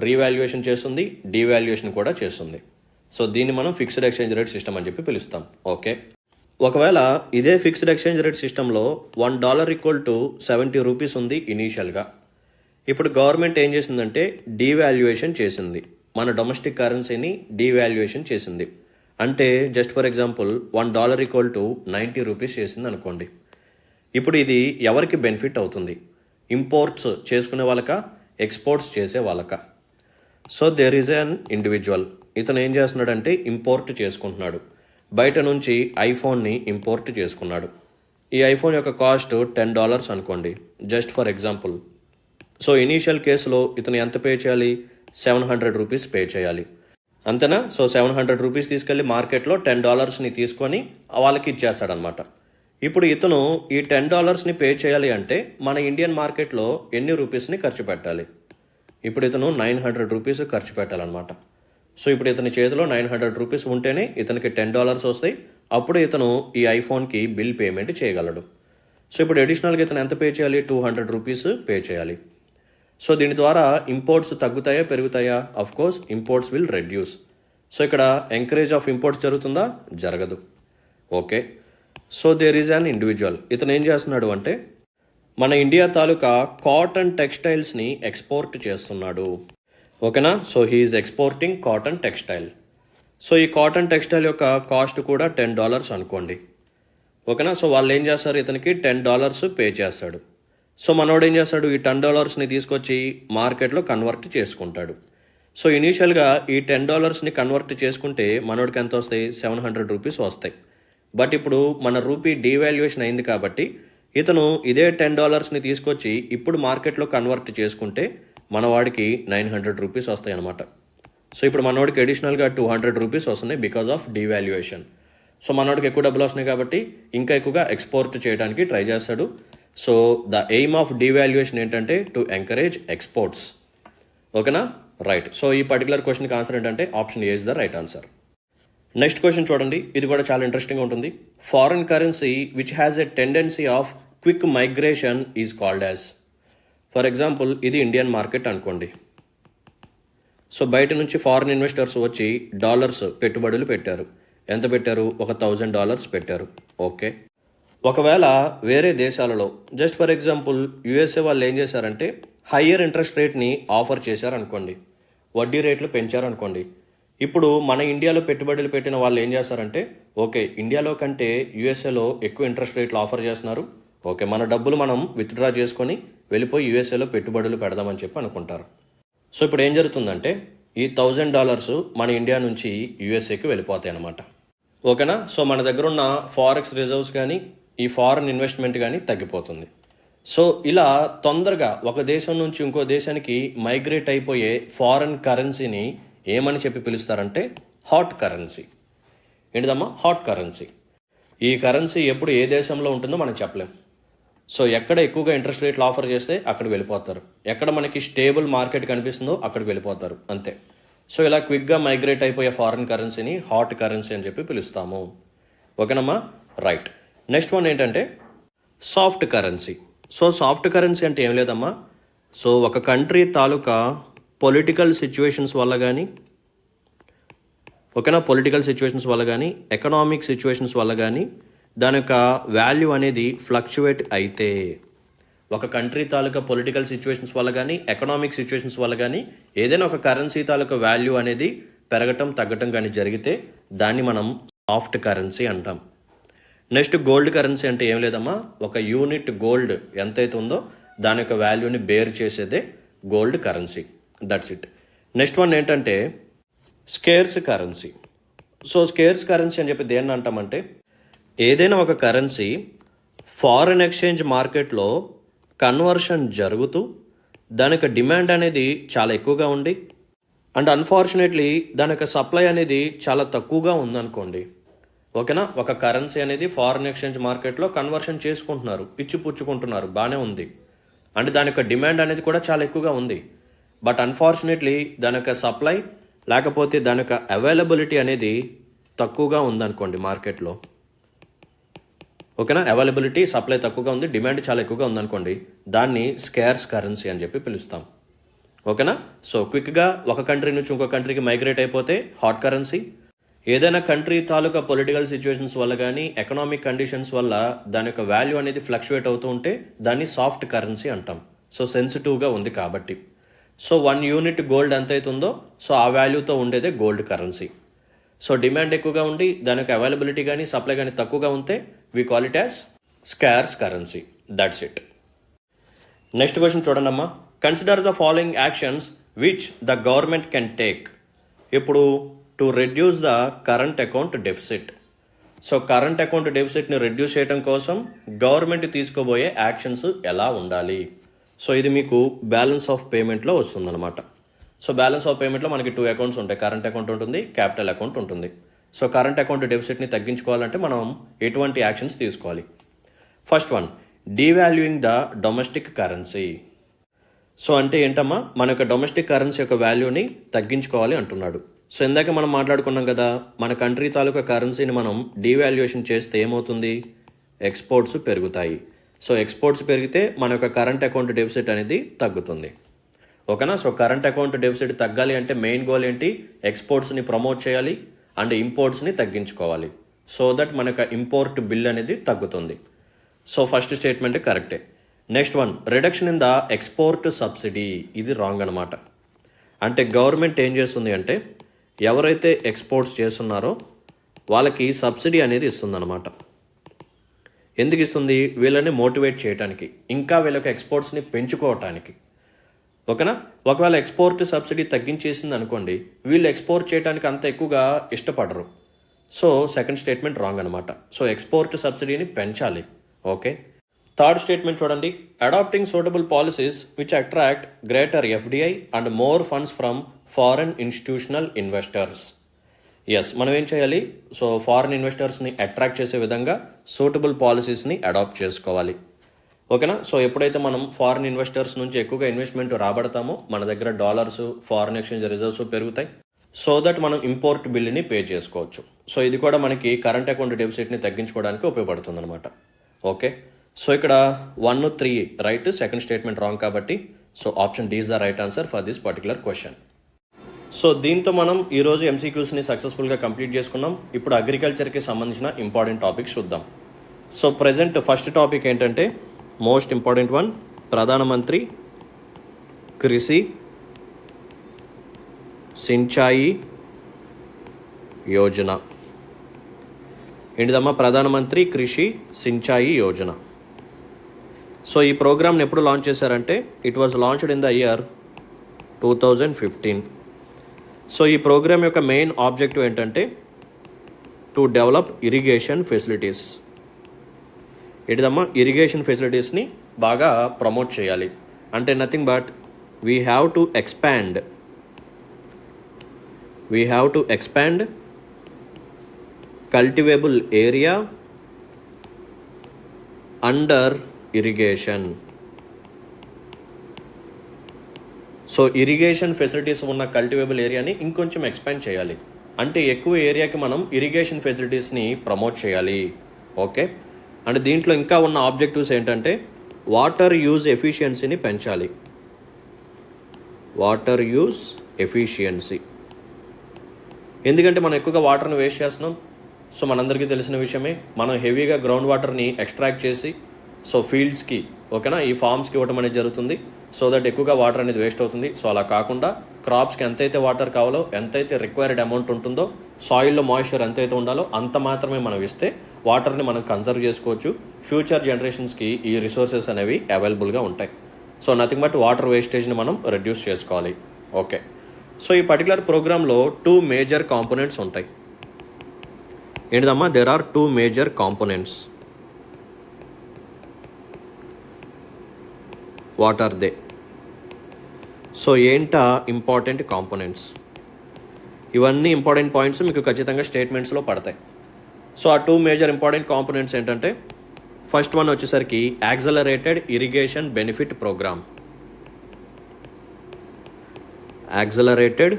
రీవాల్యుయేషన్ చేస్తుంది, డీవాల్యుయేషన్ కూడా చేస్తుంది. సో దీన్ని మనం ఫిక్స్డ్ ఎక్స్చేంజ్ రేట్ సిస్టమ్ అని చెప్పి పిలుస్తాం. ఓకే, ఒకవేళ ఇదే ఫిక్స్డ్ ఎక్స్చేంజ్ రేట్ సిస్టంలో $1 ఈక్వల్ టు 70 రూపీస్ ఉంది ఇనీషియల్గా. ఇప్పుడు గవర్నమెంట్ ఏం చేసిందంటే డీవాల్యుయేషన్ చేసింది, మన డొమెస్టిక్ కరెన్సీని డీవాల్యుయేషన్ చేసింది. అంటే just for example $1 equal to 90 rupees చేసింది అనుకోండి. ఇప్పుడు ఇది ఎవరికి బెనిఫిట్ అవుతుంది? ఇంపోర్ట్స్ చేసుకునే వాళ్ళక, ఎక్స్పోర్ట్స్ చేసే వాళ్ళక? So there is an individual. ఇతను ఏం చేస్తున్నాడంటే ఇంపోర్ట్ చేసుకుంటున్నాడు. బయట నుంచి ఐఫోన్ని ఇంపోర్ట్ చేసుకున్నాడు. ఈ ఐఫోన్ యొక్క కాస్ట్ $10 అనుకోండి, just for example. So initial కేసులో ఇతను ఎంత పే చేయాలి? 700 రూపీస్ పే చేయాలి, అంతేనా? సో 700 రూపీస్ తీసుకెళ్ళి మార్కెట్లో $10ని తీసుకొని వాళ్ళకి ఇచ్చేస్తాడనమాట. ఇప్పుడు ఇతను ఈ $10ని పే చేయాలి అంటే మన ఇండియన్ మార్కెట్లో ఎన్ని రూపీస్ని ఖర్చు పెట్టాలి? ఇప్పుడు ఇతను 900 రూపీస్ ఖర్చు పెట్టాలన్నమాట. సో ఇప్పుడు ఇతని చేతిలో 900 రూపీస్ ఉంటేనే ఇతనికి $10 వస్తాయి. అప్పుడు ఇతను ఈ ఐఫోన్కి బిల్ పేమెంట్ చేయగలడు. సో ఇప్పుడు అడిషనల్గా ఇతను ఎంత పే చేయాలి? 200 రూపీస్ పే చేయాలి. సో దీని ద్వారా ఇంపోర్ట్స్ తగ్గుతాయా, పెరుగుతాయా? Of course imports will reduce. So ఇక్కడ ఎంకరేజ్ ఆఫ్ ఇంపోర్ట్స్ జరుగుతుందా? జరగదు. Okay, so there is an individual. ఇతను ఏం చేస్తున్నాడు అంటే మన ఇండియా తాలూకా కాటన్ టెక్స్టైల్స్ని ఎక్స్పోర్ట్ చేస్తున్నాడు. ఓకేనా? So he is exporting cotton textile. So ఈ కాటన్ టెక్స్టైల్ యొక్క కాస్ట్ కూడా $10 అనుకోండి. ఓకేనా? సో వాళ్ళు ఏం చేస్తారు? ఇతనికి $10 పే చేస్తాడు. సో మనోడు ఏం చేస్తాడు? ఈ $10ని తీసుకొచ్చి మార్కెట్లో కన్వర్ట్ చేసుకుంటాడు. సో ఇనీషియల్గా ఈ $10ని కన్వర్ట్ చేసుకుంటే మనోడికి ఎంత వస్తాయి? 700 రూపీస్ వస్తాయి. బట్ ఇప్పుడు మన రూపీ డీవాల్యుయేషన్ అయింది కాబట్టి ఇతను ఇదే $10ని తీసుకొచ్చి ఇప్పుడు మార్కెట్లో కన్వర్ట్ చేసుకుంటే మన వాడికి 900 రూపీస్ వస్తాయి అన్నమాట. సో ఇప్పుడు మనవాడికి అడిషనల్గా 200 రూపీస్ వస్తున్నాయి బికాజ్ ఆఫ్ డీవాల్యుయేషన్. సో మనవాడికి ఎక్కువ డబ్బులు వస్తున్నాయి కాబట్టి ఇంకా ఎక్కువగా ఎక్స్పోర్ట్ చేయడానికి ట్రై చేస్తాడు. So the aim of devaluation ఏంటంటే టు ఎంకరేజ్ ఎక్స్పోర్ట్స్. ఓకేనా, రైట్. సో ఈ పర్టికులర్ క్వశ్చన్కి ఆన్సర్ ఏంటంటే option A is the right answer. Next question చూడండి, ఇది కూడా చాలా ఇంట్రెస్టింగ్గా ఉంటుంది. Foreign currency which has a tendency of quick migration is called as. For example ఇది ఇండియన్ మార్కెట్ అనుకోండి. సో బయట నుంచి ఫారిన్ ఇన్వెస్టర్స్ వచ్చి డాలర్స్ పెట్టుబడులు పెట్టారు. ఎంత పెట్టారు? $1,000 పెట్టారు. ఓకే, ఒకవేళ వేరే దేశాలలో జస్ట్ ఫర్ ఎగ్జాంపుల్ యూఎస్ఏ వాళ్ళు ఏం చేశారంటే హయ్యర్ ఇంట్రెస్ట్ రేట్ని ఆఫర్ చేశారనుకోండి, వడ్డీ రేట్లు పెంచారనుకోండి. ఇప్పుడు మన ఇండియాలో పెట్టుబడులు పెట్టిన వాళ్ళు ఏం చేస్తారంటే ఓకే ఇండియాలో కంటే యూఎస్ఏలో ఎక్కువ ఇంట్రెస్ట్ రేట్లు ఆఫర్ చేస్తున్నారు, ఓకే మన డబ్బులు మనం విత్డ్రా చేసుకొని వెళ్ళిపోయి యూఎస్ఏలో పెట్టుబడులు పెడదామని చెప్పి అనుకుంటారు. సో ఇప్పుడు ఏం జరుగుతుందంటే ఈ $1,000 మన ఇండియా నుంచి యూఎస్ఏకి వెళ్ళిపోతాయి అన్నమాట. ఓకేనా, సో మన దగ్గర ఉన్న ఫారెక్స్ రిజర్వ్స్ కానీ ఈ ఫారెన్ ఇన్వెస్ట్మెంట్ కానీ తగ్గిపోతుంది. సో ఇలా తొందరగా ఒక దేశం నుంచి ఇంకో దేశానికి మైగ్రేట్ అయిపోయే ఫారెన్ కరెన్సీని ఏమని చెప్పి పిలుస్తారంటే హాట్ కరెన్సీ. ఏంటిదమ్మా? Hot currency. ఈ కరెన్సీ ఎప్పుడు ఏ దేశంలో ఉంటుందో మనం చెప్పలేం. సో ఎక్కడ ఎక్కువగా ఇంట్రెస్ట్ రేట్లు ఆఫర్ చేస్తే అక్కడికి వెళ్ళిపోతారు, ఎక్కడ మనకి స్టేబుల్ మార్కెట్ కనిపిస్తుందో అక్కడికి వెళ్ళిపోతారు, అంతే. సో ఇలా క్విక్గా మైగ్రేట్ అయిపోయే ఫారెన్ కరెన్సీని హాట్ కరెన్సీ అని చెప్పి పిలుస్తాము. ఓకేనమ్మా, రైట్. నెక్స్ట్ వన్ ఏంటంటే soft currency. So soft currency అంటే ఏం లేదమ్మా, సో ఒక కంట్రీ తాలూకా పొలిటికల్ సిచ్యువేషన్స్ వల్ల కానీ ఓకేనా, పొలిటికల్ సిచ్యువేషన్స్ వల్ల కానీ ఎకనామిక్ సిచ్యువేషన్స్ వల్ల కానీ దాని యొక్క వాల్యూ అనేది ఫ్లక్చువేట్ అయితే, ఒక కంట్రీ తాలూకా పొలిటికల్ సిచ్యువేషన్స్ వల్ల కానీ ఎకనామిక్ సిచ్యువేషన్స్ వల్ల కానీ ఏదైనా ఒక కరెన్సీ తాలూకా వాల్యూ అనేది పెరగటం తగ్గటం కానీ జరిగితే దాన్ని మనం సాఫ్ట్ కరెన్సీ అంటాం. నెక్స్ట్ గోల్డ్ కరెన్సీ అంటే ఏం లేదమ్మా, ఒక యూనిట్ గోల్డ్ ఎంతైతే ఉందో దాని యొక్క వాల్యూని బేర్ చేసేదే gold currency. That's it. Next one ఏంటంటే scarce currency. So scarce currency అని చెప్పి దేన్ని అంటామంటే ఏదైనా ఒక కరెన్సీ ఫారిన్ ఎక్స్చేంజ్ మార్కెట్లో కన్వర్షన్ జరుగుతూ దాని యొక్క డిమాండ్ అనేది చాలా ఎక్కువగా ఉండి అండ్ అన్ఫార్చునేట్లీ దాని యొక్క సప్లై అనేది చాలా తక్కువగా ఉందనుకోండి. ఓకేనా, ఒక కరెన్సీ అనేది ఫారిన్ ఎక్స్చేంజ్ మార్కెట్లో కన్వర్షన్ చేసుకుంటున్నారు, పుచ్చుకుంటున్నారు, బాగానే ఉంది. అంటే దాని యొక్క డిమాండ్ అనేది కూడా చాలా ఎక్కువగా ఉంది. బట్ అన్ఫార్చునేట్లీ దాని యొక్క సప్లై లేకపోతే దాని యొక్క అవైలబిలిటీ అనేది తక్కువగా ఉందనుకోండి మార్కెట్లో. ఓకేనా, అవైలబిలిటీ సప్లై తక్కువగా ఉంది, డిమాండ్ చాలా ఎక్కువగా ఉందనుకోండి, దాన్ని స్కేర్స్ కరెన్సీ అని చెప్పి పిలుస్తాం. ఓకేనా, సో క్విక్గా ఒక కంట్రీ నుంచి ఇంకో కంట్రీకి మైగ్రేట్ అయిపోతే హాట్ కరెన్సీ, ఏదైనా కంట్రీ తాలూకా పొలిటికల్ సిచ్యువేషన్స్ వల్ల కానీ ఎకనామిక్ కండిషన్స్ వల్ల దాని యొక్క వాల్యూ అనేది ఫ్లక్చువేట్ అవుతూ ఉంటే దాన్ని సాఫ్ట్ కరెన్సీ అంటాం. సో సెన్సిటివ్గా ఉంది కాబట్టి. సో 1 యూనిట్ గోల్డ్ ఎంత అవుతుందో సో ఆ వాల్యూతో ఉండేదే గోల్డ్ కరెన్సీ. సో డిమాండ్ ఎక్కువగా ఉండి దాని యొక్క అవైలబిలిటీ కానీ సప్లై కానీ తక్కువగా ఉంటే we call it as scarce currency. That's it. Next question చూడండి అమ్మా. Consider the following actions which the government can take ఇప్పుడు to reduce the current account deficit. So current account డెఫిసిట్ని రెడ్యూస్ చేయడం కోసం గవర్నమెంట్ తీసుకోబోయే యాక్షన్స్ ఎలా ఉండాలి? So ఇది మీకు బ్యాలెన్స్ ఆఫ్ పేమెంట్లో వస్తుందన్నమాట. సో బ్యాలెన్స్ ఆఫ్ పేమెంట్లో మనకి 2 అకౌంట్స్ ఉంటాయి, కరెంట్ అకౌంట్ ఉంటుంది, క్యాపిటల్ అకౌంట్ ఉంటుంది. సో కరెంట్ అకౌంట్ డెఫిసిట్ని తగ్గించుకోవాలంటే మనం ఎటువంటి యాక్షన్స్ తీసుకోవాలి? First one, devaluing the domestic currency. So అంటే ఏంటమ్మా, మన యొక్క డొమెస్టిక్ కరెన్సీ యొక్క వాల్యూని తగ్గించుకోవాలి అంటున్నాడు. సో ఇందాక మనం మాట్లాడుకున్నాం కదా, మన కంట్రీ తాలూకా కరెన్సీని మనం డీవాల్యుయేషన్ చేస్తే ఏమవుతుంది? ఎక్స్పోర్ట్స్ పెరుగుతాయి. సో ఎక్స్పోర్ట్స్ పెరిగితే మన యొక్క కరెంట్ అకౌంట్ డెఫిసిట్ అనేది తగ్గుతుంది. ఓకేనా, సో కరెంట్ అకౌంట్ డెఫిసిట్ తగ్గాలి అంటే మెయిన్ గోల్ ఏంటి? ఎక్స్పోర్ట్స్ని ప్రమోట్ చేయాలి అండ్ ఇంపోర్ట్స్ని తగ్గించుకోవాలి. సో దట్ మన యొక్క ఇంపోర్ట్ బిల్ అనేది తగ్గుతుంది. సో ఫస్ట్ స్టేట్మెంట్ కరెక్టే. Next one, reduction in the export subsidy. ఇది రాంగ్ అనమాట. అంటే గవర్నమెంట్ ఏం చేస్తుంది అంటే ఎవరైతే ఎక్స్పోర్ట్స్ చేస్తున్నారో వాళ్ళకి సబ్సిడీ అనేది ఇస్తుందన్నమాట. ఎందుకు ఇస్తుంది? వీళ్ళని మోటివేట్ చేయడానికి, ఇంకా వీళ్ళకి ఎక్స్పోర్ట్స్ని పెంచుకోవటానికి. ఓకేనా, ఒకవేళ ఎక్స్పోర్ట్ సబ్సిడీ తగ్గించేసింది అనుకోండి, వీళ్ళు ఎక్స్పోర్ట్ చేయడానికి అంత ఎక్కువగా ఇష్టపడరు. సో సెకండ్ స్టేట్మెంట్ రాంగ్ అనమాట. సో ఎక్స్పోర్ట్ సబ్సిడీని పెంచాలి. ఓకే. థర్డ్ స్టేట్మెంట్ చూడండి, adapting suitable policies which attract greater FDI and more funds from foreign institutional investors. Yes, మనం ఏం చేయాలి? సో ఫారెన్ ఇన్వెస్టర్స్ని అట్రాక్ట్ చేసే విధంగా సూటబుల్ పాలసీస్ని అడాప్ట్ చేసుకోవాలి. ఓకేనా? సో ఎప్పుడైతే మనం ఫారిన్ ఇన్వెస్టర్స్ నుంచి ఎక్కువగా ఇన్వెస్ట్మెంట్ రాబడతామో మన దగ్గర డాలర్స్, ఫారిన్ ఎక్స్చేంజ్ రిజర్వ్స్ పెరుగుతాయి. సో దట్ మనం ఇంపోర్ట్ బిల్లుని పే చేసుకోవచ్చు. సో ఇది కూడా మనకి కరెంట్ అకౌంట్ డెఫిసిట్ని తగ్గించుకోవడానికి ఉపయోగపడుతుంది అనమాట. ఓకే. సో ఇక్కడ 1, 3 రైట్, సెకండ్ స్టేట్మెంట్ రాంగ్ కాబట్టి so option D is the right answer for this particular question. So దీంతో మనం ఈరోజు ఎంసీక్యూస్ని సక్సెస్ఫుల్గా కంప్లీట్ చేసుకున్నాం. ఇప్పుడు అగ్రికల్చర్కి సంబంధించిన ఇంపార్టెంట్ టాపిక్స్ చూద్దాం. సో ప్రజెంట్ ఫస్ట్ టాపిక్ ఏంటంటే మోస్ట్ ఇంపార్టెంట్ వన్, ప్రధానమంత్రి కృషి సించాయి యోజన. ఏంటిదమ్మా? ప్రధానమంత్రి కృషి సించాయి యోజన. సో ఈ ప్రోగ్రామ్ని ఎప్పుడు లాంచ్ చేశారంటే it was launched in the year 2015. So ఈ ప్రోగ్రామ్ యొక్క మెయిన్ ఆబ్జెక్టివ్ ఏంటంటే టు డెవలప్ ఇరిగేషన్ ఫెసిలిటీస్. ఏంటిదమ్మా? ఇరిగేషన్ ఫెసిలిటీస్ని బాగా ప్రమోట్ చేయాలి. అంటే nothing but we have to expand cultivable area under irrigation. So irrigation facilities ఉన్న కల్టివేబుల్ ఏరియాని ఇంకొంచెం ఎక్స్పాండ్ చేయాలి. అంటే ఎక్కువ ఏరియాకి మనం ఇరిగేషన్ ఫెసిలిటీస్ని ప్రమోట్ చేయాలి. ఓకే. అండ్ దీంట్లో ఇంకా ఉన్న ఆబ్జెక్టివ్స్ ఏంటంటే వాటర్ యూజ్ ఎఫిషియన్సీని పెంచాలి. వాటర్ యూజ్ ఎఫిషియన్సీ, ఎందుకంటే మనం ఎక్కువగా వాటర్ని వేస్ట్ చేస్తున్నాం. సో మనందరికీ తెలిసిన విషయమే, మనం హెవీగా గ్రౌండ్ వాటర్ని ఎక్స్ట్రాక్ట్ చేసి సో ఫీల్డ్స్కి, ఓకేనా, ఈ ఫార్మ్స్కి ఇవ్వడం అనేది జరుగుతుంది. సో దట్ ఎక్కువగా వాటర్ అనేది వేస్ట్ అవుతుంది. సో అలా కాకుండా క్రాప్స్కి ఎంతైతే వాటర్ కావాలో, ఎంతైతే రిక్వైర్డ్ అమౌంట్ ఉంటుందో, సాయిల్లో మాయిశ్చర్ ఎంతైతే ఉండాలో అంత మాత్రమే మనం ఇస్తే వాటర్ని మనం కన్సర్వ్ చేసుకోవచ్చు. ఫ్యూచర్ జనరేషన్స్కి ఈ రిసోర్సెస్ అనేవి అవైలబుల్గా ఉంటాయి. సో నథింగ్ బట్ వాటర్ వేస్టేజ్ని మనం రెడ్యూస్ చేసుకోవాలి. ఓకే. సో ఈ పర్టికులర్ ప్రోగ్రాంలో 2 మేజర్ కాంపోనెంట్స్ ఉంటాయి. ఏంటిదమ్మా? There are 2 major components. What are they? So ఏంటా ఇంపార్టెంట్ కాంపోనెంట్స్? ఇవన్నీ ఇంపార్టెంట్ పాయింట్స్ మీకు ఖచ్చితంగా స్టేట్మెంట్స్లో పడతాయి. సో ఆ 2 మేజర్ ఇంపార్టెంట్ కాంపోనెంట్స్ ఏంటంటే ఫస్ట్ వన్ వచ్చేసరికి accelerated irrigation benefit programme. Accelerated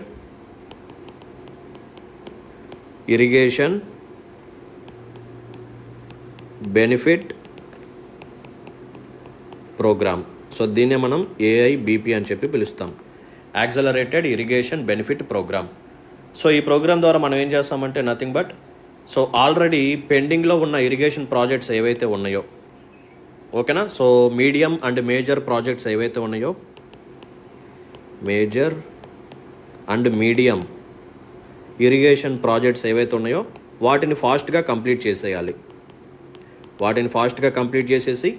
irrigation benefit programme. So దీన్నే మనం ఏఐబిపి అని చెప్పి పిలుస్తాం, accelerated irrigation benefit programme. So ఈ ప్రోగ్రామ్ ద్వారా మనం ఏం చేస్తామంటే నథింగ్ బట్ సో ఆల్రెడీ పెండింగ్లో ఉన్న ఇరిగేషన్ ప్రాజెక్ట్స్ ఏవైతే ఉన్నాయో, ఓకేనా, so medium and major projects ఏవైతే ఉన్నాయో, major and medium irrigation projects ఏవైతే ఉన్నాయో వాటిని ఫాస్ట్గా కంప్లీట్ చేసేయాలి. వాటిని ఫాస్ట్గా కంప్లీట్ చేసేసి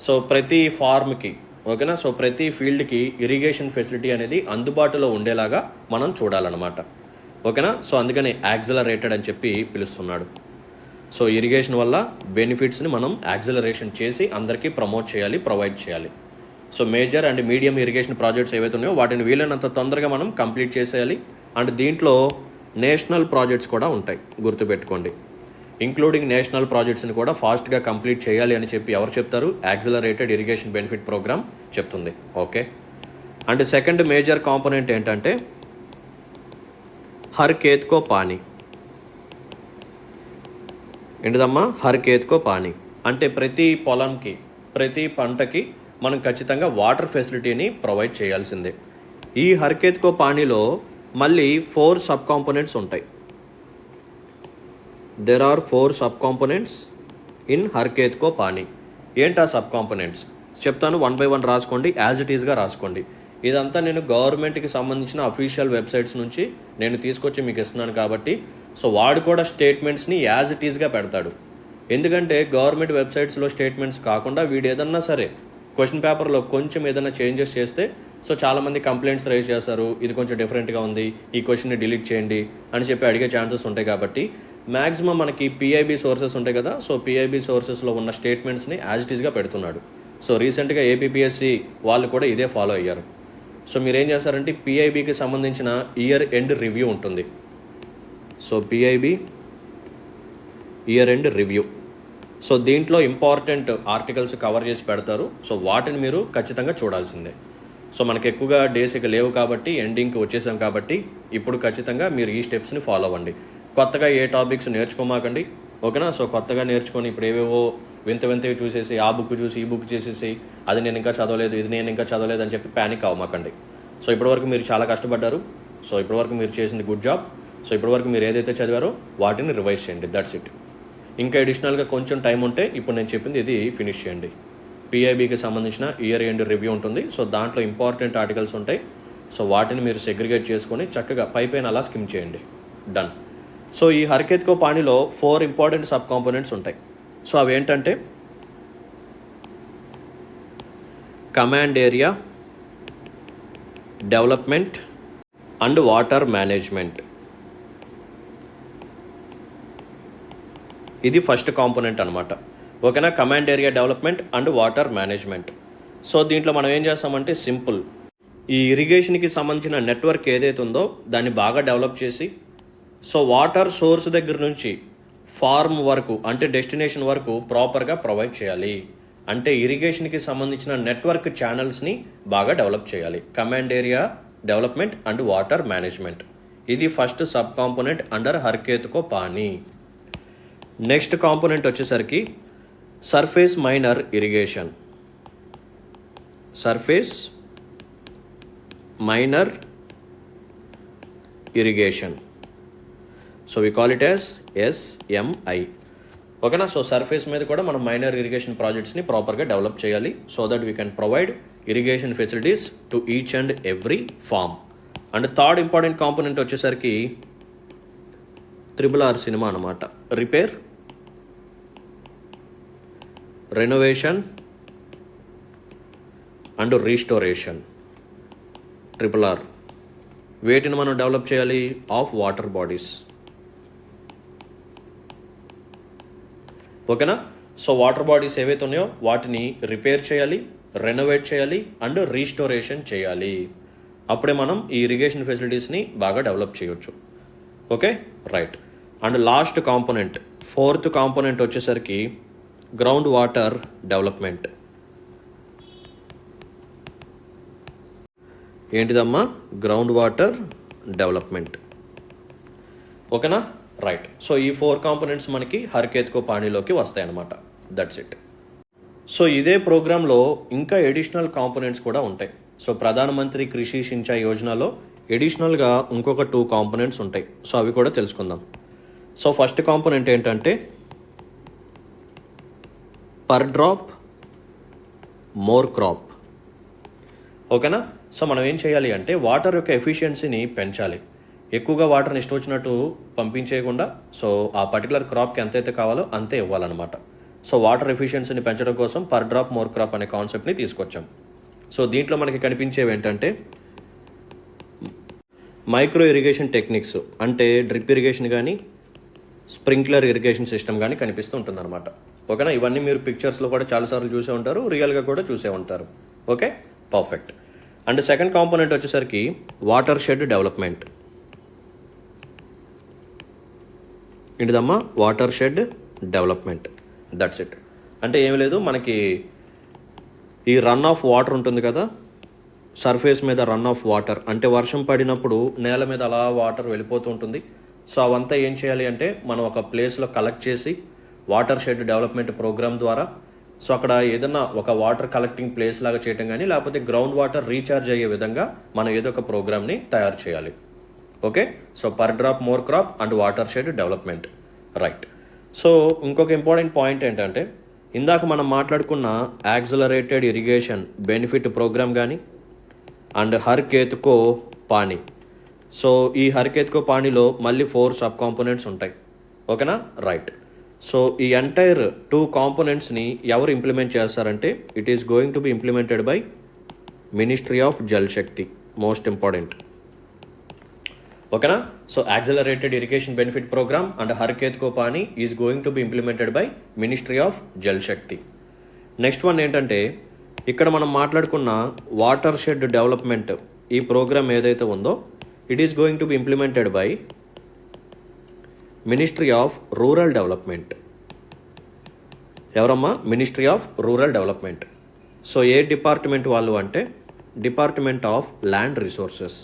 సో ప్రతి ఫార్మ్కి, ఓకేనా, సో ప్రతి ఫీల్డ్కి ఇరిగేషన్ ఫెసిలిటీ అనేది అందుబాటులో ఉండేలాగా మనం చూడాలన్నమాట. ఓకేనా. సో అందుకని యాక్సలరేటెడ్ అని చెప్పి పిలుస్తున్నాడు. సో ఇరిగేషన్ వల్ల బెనిఫిట్స్ని మనం యాక్సలరేషన్ చేసి అందరికీ ప్రమోట్ చేయాలి, ప్రొవైడ్ చేయాలి. So major and medium irrigation projects ఏవైతే ఉన్నాయో వాటిని వీలైనంత తొందరగా మనం కంప్లీట్ చేసేయాలి. అండ్ దీంట్లో నేషనల్ ప్రాజెక్ట్స్ కూడా ఉంటాయి, గుర్తుపెట్టుకోండి. ఇంక్లూడింగ్ నేషనల్ ప్రాజెక్ట్స్ని కూడా ఫాస్ట్గా కంప్లీట్ చేయాలి అని చెప్పి ఎవరు చెప్తారు? యాక్సలరేటెడ్ ఇరిగేషన్ బెనిఫిట్ ప్రోగ్రామ్ చెప్తుంది. Okay. And second major component ఏంటంటే హర్ ఖేత్ కో పానీ. ఏంటిదమ్మా? హర్ ఖేత్ కో పానీ అంటే ప్రతి పొలంకి, ప్రతి పంటకి మనం ఖచ్చితంగా వాటర్ ఫెసిలిటీని ప్రొవైడ్ చేయాల్సిందే. ఈ హర్ ఖేత్ కో పానీలో మళ్ళీ 4 సబ్ కాంపోనెంట్స్ ఉంటాయి. There are 4 sub components in Har Khet Ko Pani. ఏంటా సబ్ కాంపోనెంట్స్ చెప్తాను, 1 by 1 రాసుకోండి, యాజ్ ఇట్ ఈస్గా రాసుకోండి. ఇదంతా నేను గవర్నమెంట్కి సంబంధించిన అఫీషియల్ వెబ్సైట్స్ నుంచి నేను తీసుకొచ్చి మీకు ఇస్తున్నాను కాబట్టి సో వాడు కూడా స్టేట్మెంట్స్ని యాజ్ ఇట్ ఈస్గా పెడతాడు. ఎందుకంటే గవర్నమెంట్ వెబ్సైట్స్లో స్టేట్మెంట్స్ కాకుండా వీడు ఏదన్నా సరే క్వశ్చన్ పేపర్లో కొంచెం ఏదైనా చేంజెస్ చేస్తే సో చాలామంది కంప్లైంట్స్ రైజ్ చేస్తారు, ఇది కొంచెం డిఫరెంట్గా ఉంది, ఈ క్వశ్చన్ని డిలీట్ చేయండి అని చెప్పి అడిగే ఛాన్సెస్ ఉంటాయి. కాబట్టి మ్యాక్సిమం మనకి పిఐబి సోర్సెస్ ఉంటాయి కదా, సో పిఐబి సోర్సెస్లో ఉన్న స్టేట్మెంట్స్ని యాజ్ ఇట్ ఈస్గా పెడుతున్నాడు. సో రీసెంట్గా ఏపీపీఎస్సి వాళ్ళు కూడా ఇదే ఫాలో అయ్యారు. సో మీరు ఏం చేస్తారంటే పిఐబికి సంబంధించిన ఇయర్ ఎండ్ రివ్యూ ఉంటుంది. So PIB year end review, so దీంట్లో ఇంపార్టెంట్ ఆర్టికల్స్ కవర్ చేసి పెడతారు. సో వాటిని మీరు ఖచ్చితంగా చూడాల్సిందే. సో మనకి ఎక్కువగా డేస్ ఇక లేవు కాబట్టి ఎండింగ్కి వచ్చేసాం కాబట్టి ఇప్పుడు ఖచ్చితంగా మీరు ఈ స్టెప్స్ని ఫాలో అవ్వండి. కొత్తగా ఏ టాపిక్స్ నేర్చుకోమాకండి, ఓకేనా. సో కొత్తగా నేర్చుకొని ఇప్పుడు ఏవేవో వింతవి చూసేసి ఆ బుక్ చూసి ఈ బుక్ చేసేసి అది నేను ఇంకా చదవలేదు, ఇది నేను ఇంకా చదవలేదు అని చెప్పి ప్యానిక్ అవ్వమాకండి. సో ఇప్పటివరకు మీరు చాలా కష్టపడ్డారు. సో ఇప్పటివరకు మీరు చేసింది గుడ్ జాబ్. సో ఇప్పటివరకు మీరు ఏదైతే చదివారో వాటిని రివైజ్ చేయండి, దట్స్ ఇట్. ఇంకా అడిషనల్గా కొంచెం టైం ఉంటే ఇప్పుడు నేను చెప్పింది ఇది ఫినిష్ చేయండి. పిఐబికి సంబంధించిన ఇయర్ ఎండ్ రివ్యూ ఉంటుంది. సో దాంట్లో ఇంపార్టెంట్ ఆర్టికల్స్ ఉంటాయి. సో వాటిని మీరు సెగ్రిగేట్ చేసుకొని చక్కగా పైపైన అలా స్కిమ్ చేయండి, డన్. సో ఈ హర్కేత్ కో పానీలో 4 ఇంపార్టెంట్ సబ్ కాంపోనెంట్స్ ఉంటాయి. సో అవి ఏంటంటే command area, development and water management. ఇది ఫస్ట్ కాంపోనెంట్ అనమాట, ఓకేనా. Command area, development and water management. So దీంట్లో మనం ఏం చేస్తామంటే సింపుల్, ఈ ఇరిగేషన్కి సంబంధించిన నెట్వర్క్ ఏదైతే ఉందో దాన్ని బాగా డెవలప్ చేసి, సో వాటర్ సోర్స్ దగ్గర నుంచి ఫార్మ్ వరకు అంటే డెస్టినేషన్ వరకు ప్రాపర్గా ప్రొవైడ్ చేయాలి. అంటే ఇరిగేషన్కి సంబంధించిన నెట్వర్క్ ఛానల్స్ని బాగా డెవలప్ చేయాలి. Command area, development and water management, ఇది ఫస్ట్ సబ్ కాంపోనెంట్ అండర్ హర్కేత్ కో పానీ. నెక్స్ట్ కాంపోనెంట్ వచ్చేసరికి surface minor irrigation. Surface minor irrigation, so we call it as SMI, ఓకేనా. సో సర్ఫేస్ మీద కూడా మనం మైనర్ ఇరిగేషన్ ప్రాజెక్ట్స్ని ప్రాపర్గా డెవలప్ చేయాలి so that we can provide irrigation facilities to each and every form. And third important component వచ్చేసరికి RRR cinema అనమాట. Repair, renovation and restoration, RRR. వేటిని మనం డెవలప్ చేయాలి? ఆఫ్ వాటర్ బాడీస్, ఓకేనా. సో వాటర్ బాడీస్ ఏవైతే ఉన్నాయో వాటిని రిపేర్ చేయాలి, రెనోవేట్ చేయాలి అండ్ రీస్టోరేషన్ చేయాలి. అప్పుడే మనం ఈ ఇరిగేషన్ ఫెసిలిటీస్ని బాగా డెవలప్ చేయొచ్చు, okay, right. And last component, fourth component వచ్చేసరికి గ్రౌండ్ వాటర్ డెవలప్మెంట్. ఏంటిదమ్మా? గ్రౌండ్ వాటర్ డెవలప్మెంట్, ఓకేనా, రైట్. సో ఈ 4 కాంపోనెంట్స్ మనకి హర్కేత్ కో పానీలోకి వస్తాయి అన్నమాట, దట్స్ ఇట్. సో ఇదే ప్రోగ్రాంలో ఇంకా ఎడిషనల్ కాంపోనెంట్స్ కూడా ఉంటాయి. సో ప్రధానమంత్రి కృషి సించాయ్ యోజనలో ఎడిషనల్గా ఇంకొక 2 కాంపోనెంట్స్ ఉంటాయి. సో అవి కూడా తెలుసుకుందాం. సో ఫస్ట్ కాంపోనెంట్ ఏంటంటే పర్ డ్రాప్ మోర్ క్రాప్, ఓకేనా. సో మనం ఏం చేయాలి అంటే వాటర్ యొక్క ఎఫిషియన్సీని పెంచాలి. ఎక్కువగా వాటర్ని ఇష్టం వచ్చినట్టు పంపించేయకుండా, సో ఆ పర్టికులర్ క్రాప్కి ఎంతైతే కావాలో అంతే ఇవ్వాలన్నమాట. సో వాటర్ ఎఫిషియన్సీని పెంచడం కోసం పర్ డ్రాప్ మోర్ క్రాప్ అనే కాన్సెప్ట్ని తీసుకొచ్చాం. సో దీంట్లో మనకి కనిపించేవి ఏంటంటే మైక్రో ఇరిగేషన్ టెక్నిక్స్, అంటే డ్రిప్ ఇరిగేషన్ కానీ స్ప్రింక్లర్ ఇరిగేషన్ సిస్టమ్ కానీ కనిపిస్తూ ఉంటుందన్నమాట, ఓకేనా. ఇవన్నీ మీరు పిక్చర్స్లో కూడా చాలాసార్లు చూసే ఉంటారు, రియల్గా కూడా చూసే ఉంటారు, okay, perfect. And second component వచ్చేసరికి వాటర్ షెడ్ డెవలప్మెంట్. ఏంటిదమ్మా? Watershed development, that's it. అంటే ఏమి లేదు, మనకి ఈ రన్ ఆఫ్ వాటర్ ఉంటుంది కదా, సర్ఫేస్ మీద రన్ ఆఫ్ వాటర్ అంటే వర్షం పడినప్పుడు నేల మీద అలా వాటర్ వెళ్ళిపోతూ ఉంటుంది. సో అవంతా ఏం చేయాలి అంటే మనం ఒక ప్లేస్లో కలెక్ట్ చేసి వాటర్ షెడ్ డెవలప్మెంట్ ప్రోగ్రామ్ ద్వారా, సో అక్కడ ఏదన్నా ఒక వాటర్ కలెక్టింగ్ ప్లేస్ లాగా చేయటం కానీ లేకపోతే గ్రౌండ్ వాటర్ రీఛార్జ్ అయ్యే విధంగా మనం ఏదో ఒక ప్రోగ్రామ్ని తయారు చేయాలి, okay. So per drop more crop and water shed development, right. So ఇంకొక ఇంపార్టెంట్ పాయింట్ ఏంటంటే ఇందాక మనం మాట్లాడుకున్న యాక్సిలరేటెడ్ ఇరిగేషన్ బెనిఫిట్ ప్రోగ్రామ్ కానీ అండ్ హర్కేత్ కో పానీ. సో ఈ హర్కేత్ కో పానీలో మళ్ళీ 4 సబ్ కాంపోనెంట్స్ ఉంటాయి, ఓకేనా, రైట్. సో ఈ ఎంటైర్ 2 కాంపోనెంట్స్ని ఎవరు ఇంప్లిమెంట్ చేస్తారంటే it is going to be implemented by ministry of Jal Shakti, most important, ఓకేనా. So accelerated irrigation benefit programme and Har Khet Ko Pani is going to be implemented by ministry of Jal Shakti. Next one ఏంటంటే ఇక్కడ మనం మాట్లాడుకున్న watershed development ఈ programme ఏదైతే ఉందో it is going to be implemented by ministry of rural development. ఎవరమ్మా? Ministry of rural development. So A department వాళ్ళు అంటే department of land resources.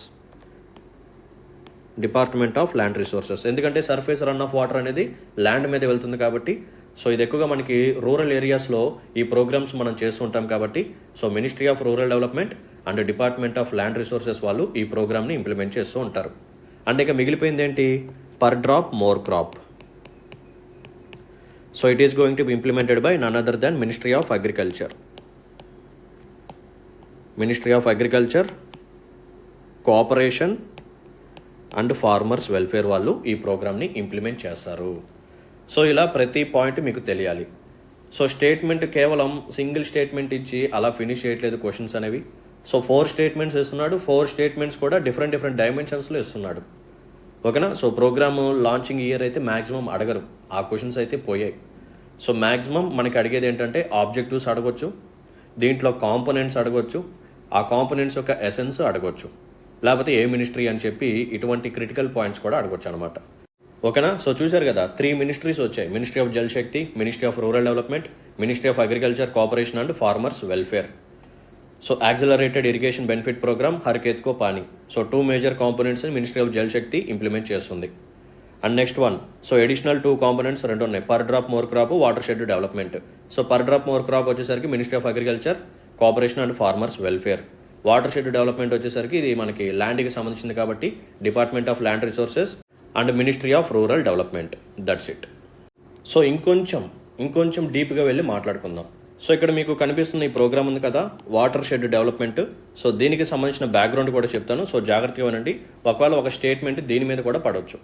Department of land resources ఎందుకంటే సర్ఫేస్ రన్ ఆఫ్ వాటర్ అనేది land మీద వెళ్తుంది కాబట్టి so ఇది ఎక్కువగా మనకి రూరల్ ఏరియాస్లో ఈ ప్రోగ్రామ్స్ మనం చేస్తుంటాం కాబట్టి so ministry of rural development and department of land resources వాళ్ళు ఈ ప్రోగ్రామ్ని ఇంప్లిమెంట్ చేస్తూ ఉంటారు. అండ్ ఇక మిగిలిపోయింది ఏంటి? Per drop more crop. So it is going to be implemented by none other than ministry of agriculture. Ministry of agriculture, cooperation and farmers welfare వాళ్ళు ఈ ప్రోగ్రామ్ని ఇంప్లిమెంట్ చేస్తారు. సో ఇలా ప్రతి పాయింట్ మీకు తెలియాలి. సో స్టేట్మెంట్ కేవలం సింగిల్ స్టేట్మెంట్ ఇచ్చి అలా ఫినిష్ చేయట్లేదు క్వశ్చన్స్ అనేవి. సో 4 స్టేట్మెంట్స్ ఇస్తున్నాడు. 4 స్టేట్మెంట్స్ కూడా డిఫరెంట్ డైమెన్షన్స్లో ఇస్తున్నాడు. ఓకేనా. సో ప్రోగ్రామ్ లాంచింగ్ ఇయర్ అయితే మ్యాక్సిమం అడగరు, ఆ క్వశ్చన్స్ అయితే పోయాయి. సో మ్యాక్సిమం మనకి అడిగేది ఏంటంటే ఆబ్జెక్టివ్స్ అడగొచ్చు, దీంట్లో కాంపోనెంట్స్ అడగొచ్చు, ఆ కాంపోనెంట్స్ యొక్క ఎసెన్స్ అడగొచ్చు, లేకపోతే ఏ మినిస్ట్రీ అని చెప్పి ఇటువంటి క్రిటికల్ పాయింట్స్ కూడా అడగొచ్చు అనమాట. ఓకేనా. సో చూశారు కదా 3 మినిస్ట్రీస్ వచ్చాయి. Ministry of Jal Shakti, ministry of rural development, ministry of agriculture, cooperation and farmers welfare. So accelerated irrigation benefit programme Har Khet Ko Pani. So 2 major కాంపోనెంట్స్ని ministry of Jal Shakti implement చేస్తుంది. And next one so additional 2 components 2 ఉన్నాయి. Per drop more crop, watershed development. So per drop more crop వచ్చేసరికి ministry of agriculture, cooperation and farmers welfare. Watershed development వచ్చేసరికి ఇది మనకి ల్యాండ్కి సంబంధించింది కాబట్టి department of land resources and ministry of rural development. That's it. So ఇంకొంచెం డీప్గా వెళ్ళి మాట్లాడుకుందాం. సో ఇక్కడ మీకు కనిపిస్తున్న ఈ ప్రోగ్రామ్ ఉంది కదా వాటర్ షెడ్ డెవలప్మెంట్. సో దీనికి సంబంధించిన బ్యాక్గ్రౌండ్ కూడా చెప్తాను. సో జాగ్రత్తగా వినండి, ఒకవేళ ఒక స్టేట్మెంట్ దీని మీద కూడా పడవచ్చు.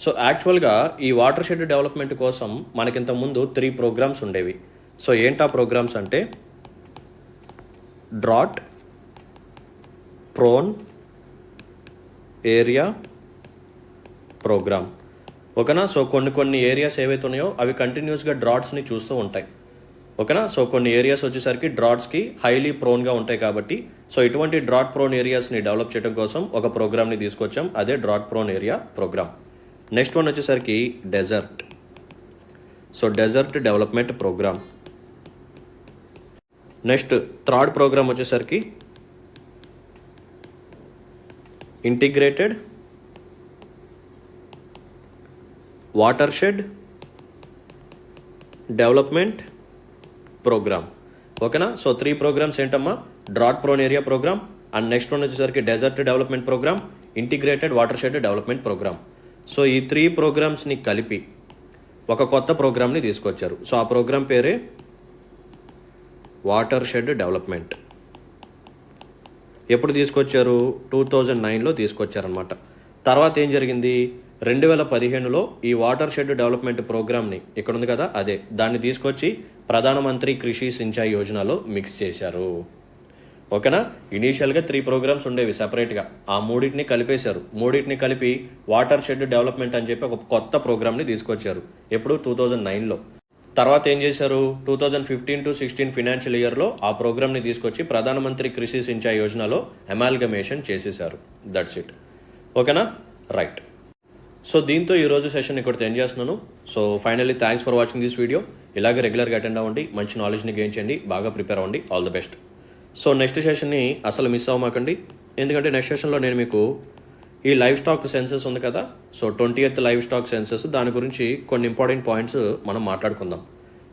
సో యాక్చువల్గా ఈ వాటర్ షెడ్ డెవలప్మెంట్ కోసం మనకింత ముందు 3 ప్రోగ్రామ్స్ ఉండేవి. సో ఏంటా ప్రోగ్రామ్స్ అంటే డ్రాట్ ప్రోన్ ఏరియా ప్రోగ్రామ్. ఓకేనా. సో కొన్ని ఏరియాస్ ఏవైతే ఉన్నాయో అవి కంటిన్యూస్గా డ్రాట్స్ని చూస్తూ ఉంటాయి. ఓకేనా. సో కొన్ని ఏరియాస్ వచ్చేసరికి డ్రాట్స్కి హైలీ ప్రోన్గా ఉంటాయి కాబట్టి సో ఇటువంటి డ్రాట్ ప్రోన్ ఏరియాస్ని డెవలప్ చేయడం కోసం ఒక ప్రోగ్రామ్ని తీసుకొచ్చాం, అదే drought prone area programme. Next one వచ్చేసరికి desert. So desert development programme. Next third programme వచ్చేసరికి integrated watershed development programme. ఓకేనా. సో 3 ప్రోగ్రామ్స్ ఏంటమ్మా? Drought prone area programme, and next one వచ్చేసరికి desert development programme, integrated watershed development programme. So ఈ 3 ప్రోగ్రామ్స్ని కలిపి ఒక కొత్త ప్రోగ్రామ్ని తీసుకొచ్చారు. సో ఆ ప్రోగ్రామ్ పేరే వాటర్ షెడ్ డెవలప్మెంట్. ఎప్పుడు తీసుకొచ్చారు? 2009లో తీసుకొచ్చారనమాట. తర్వాత ఏం జరిగింది? 2015లో ఈ వాటర్ షెడ్ డెవలప్మెంట్ ప్రోగ్రామ్ని ఇక్కడ ఉంది కదా అదే దాన్ని తీసుకొచ్చి ప్రధానమంత్రి కృషి సించాయి యోజనలో మిక్స్ చేశారు. ఓకేనా. ఇనీషియల్గా 3 ప్రోగ్రామ్స్ ఉండేవి సెపరేట్గా, ఆ 3టిని కలిపేశారు. 3టిని కలిపి వాటర్ షెడ్ డెవలప్మెంట్ అని చెప్పి ఒక కొత్త ప్రోగ్రామ్ని తీసుకొచ్చారు. ఎప్పుడు? 2009లో. తర్వాత ఏం చేశారు? 2015-16 ఫినాన్షియల్ ఇయర్లో ఆ ప్రోగ్రామ్ని తీసుకొచ్చి ప్రధానమంత్రి కృషి సించాయి యోజనలో అమాల్గమేషన్ చేసేశారు. That's it. ఓకేనా. రైట్. సో దీంతో ఈరోజు సెషన్ ఇక్కడ ఎండ్ చేస్తున్నాను. So finally thanks for watching this video. ఇలాగే రెగ్యులర్గా అటెండ్ అవ్వండి, మంచి నాలెడ్జ్ని గెయిన్ చేయండి, బాగా ప్రిపేర్ అవ్వండి. All the best. So next సెషన్ని అసలు మిస్ అవ్వమాకండి, ఎందుకంటే నెక్స్ట్ సెషన్లో నేను మీకు ఈ లైవ్ స్టాక్ సెన్సెస్ ఉంది కదా, so 20th livestock senses, దాని గురించి కొన్ని ఇంపార్టెంట్ పాయింట్స్ మనం మాట్లాడుకుందాం.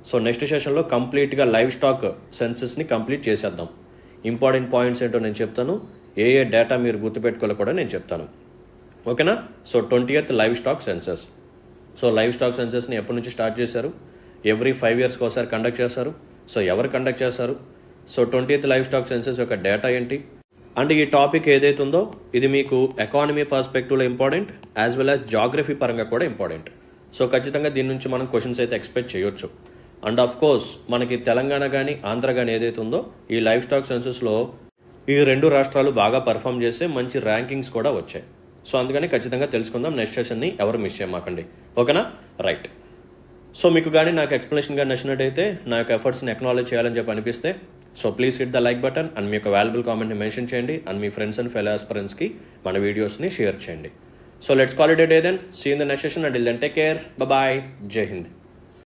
సో నెక్స్ట్ సెషన్లో కంప్లీట్గా లైవ్ స్టాక్ సెన్సెస్ని కంప్లీట్ చేసేద్దాం. ఇంపార్టెంట్ పాయింట్స్ ఏంటో నేను చెప్తాను, ఏ డేటా మీరు గుర్తుపెట్టుకోవాలో కూడా నేను చెప్తాను. ఓకేనా. So 20th livestock census. So livestock సెన్సెస్ని ఎప్పటి నుంచి స్టార్ట్ చేశారు? ఎవ్రీ 5 yearsకి ఒకసారి కండక్ట్ చేస్తారు. సో ఎవరు కండక్ట్ చేస్తారు? So 20th livestock census యొక్క డేటా ఏంటి? అండ్ ఈ టాపిక్ ఏదైతే ఉందో ఇది మీకు ఎకానమీ పర్స్పెక్టివ్లో important, as well as geography పరంగా కూడా ఇంపార్టెంట్. సో ఖచ్చితంగా దీని నుంచి మనం క్వశ్చన్స్ అయితే ఎక్స్పెక్ట్ చేయొచ్చు. అండ్ ఆఫ్ కోర్స్ మనకి తెలంగాణ కానీ ఆంధ్ర కానీ ఏదైతే ఉందో ఈ లైవ్ స్టాక్ సెన్సెస్లో ఈ 2 రాష్ట్రాలు బాగా పర్ఫామ్ చేస్తే మంచి ర్యాంకింగ్స్ కూడా వచ్చాయి. సో అందుకని ఖచ్చితంగా తెలుసుకుందాం. నెక్స్ట్ సెషన్ని ఎవరు మిస్ చేయమాకండి. ఓకేనా? రైట్. సో మీకు కానీ నాకు ఎక్స్ప్లెనేషన్ కానీ నచ్చినట్టయితే నా యొక్క ఎఫర్ట్స్ని అక్నాలెడ్జ్ చేయాలని చెప్పి అనిపిస్తే so please hit the like button and మీ యొక్క వాల్యుబుల్ కామెంట్ని మెన్షన్ చేయండి అండ్ మీ ఫ్రెండ్స్ అండ్ ఫెలో ఆస్పిరెంట్స్కి మన వీడియోస్ని షేర్ చేయండి. So let's call it a day then. See in the next session. Until then take care. Bye. జై హింద్.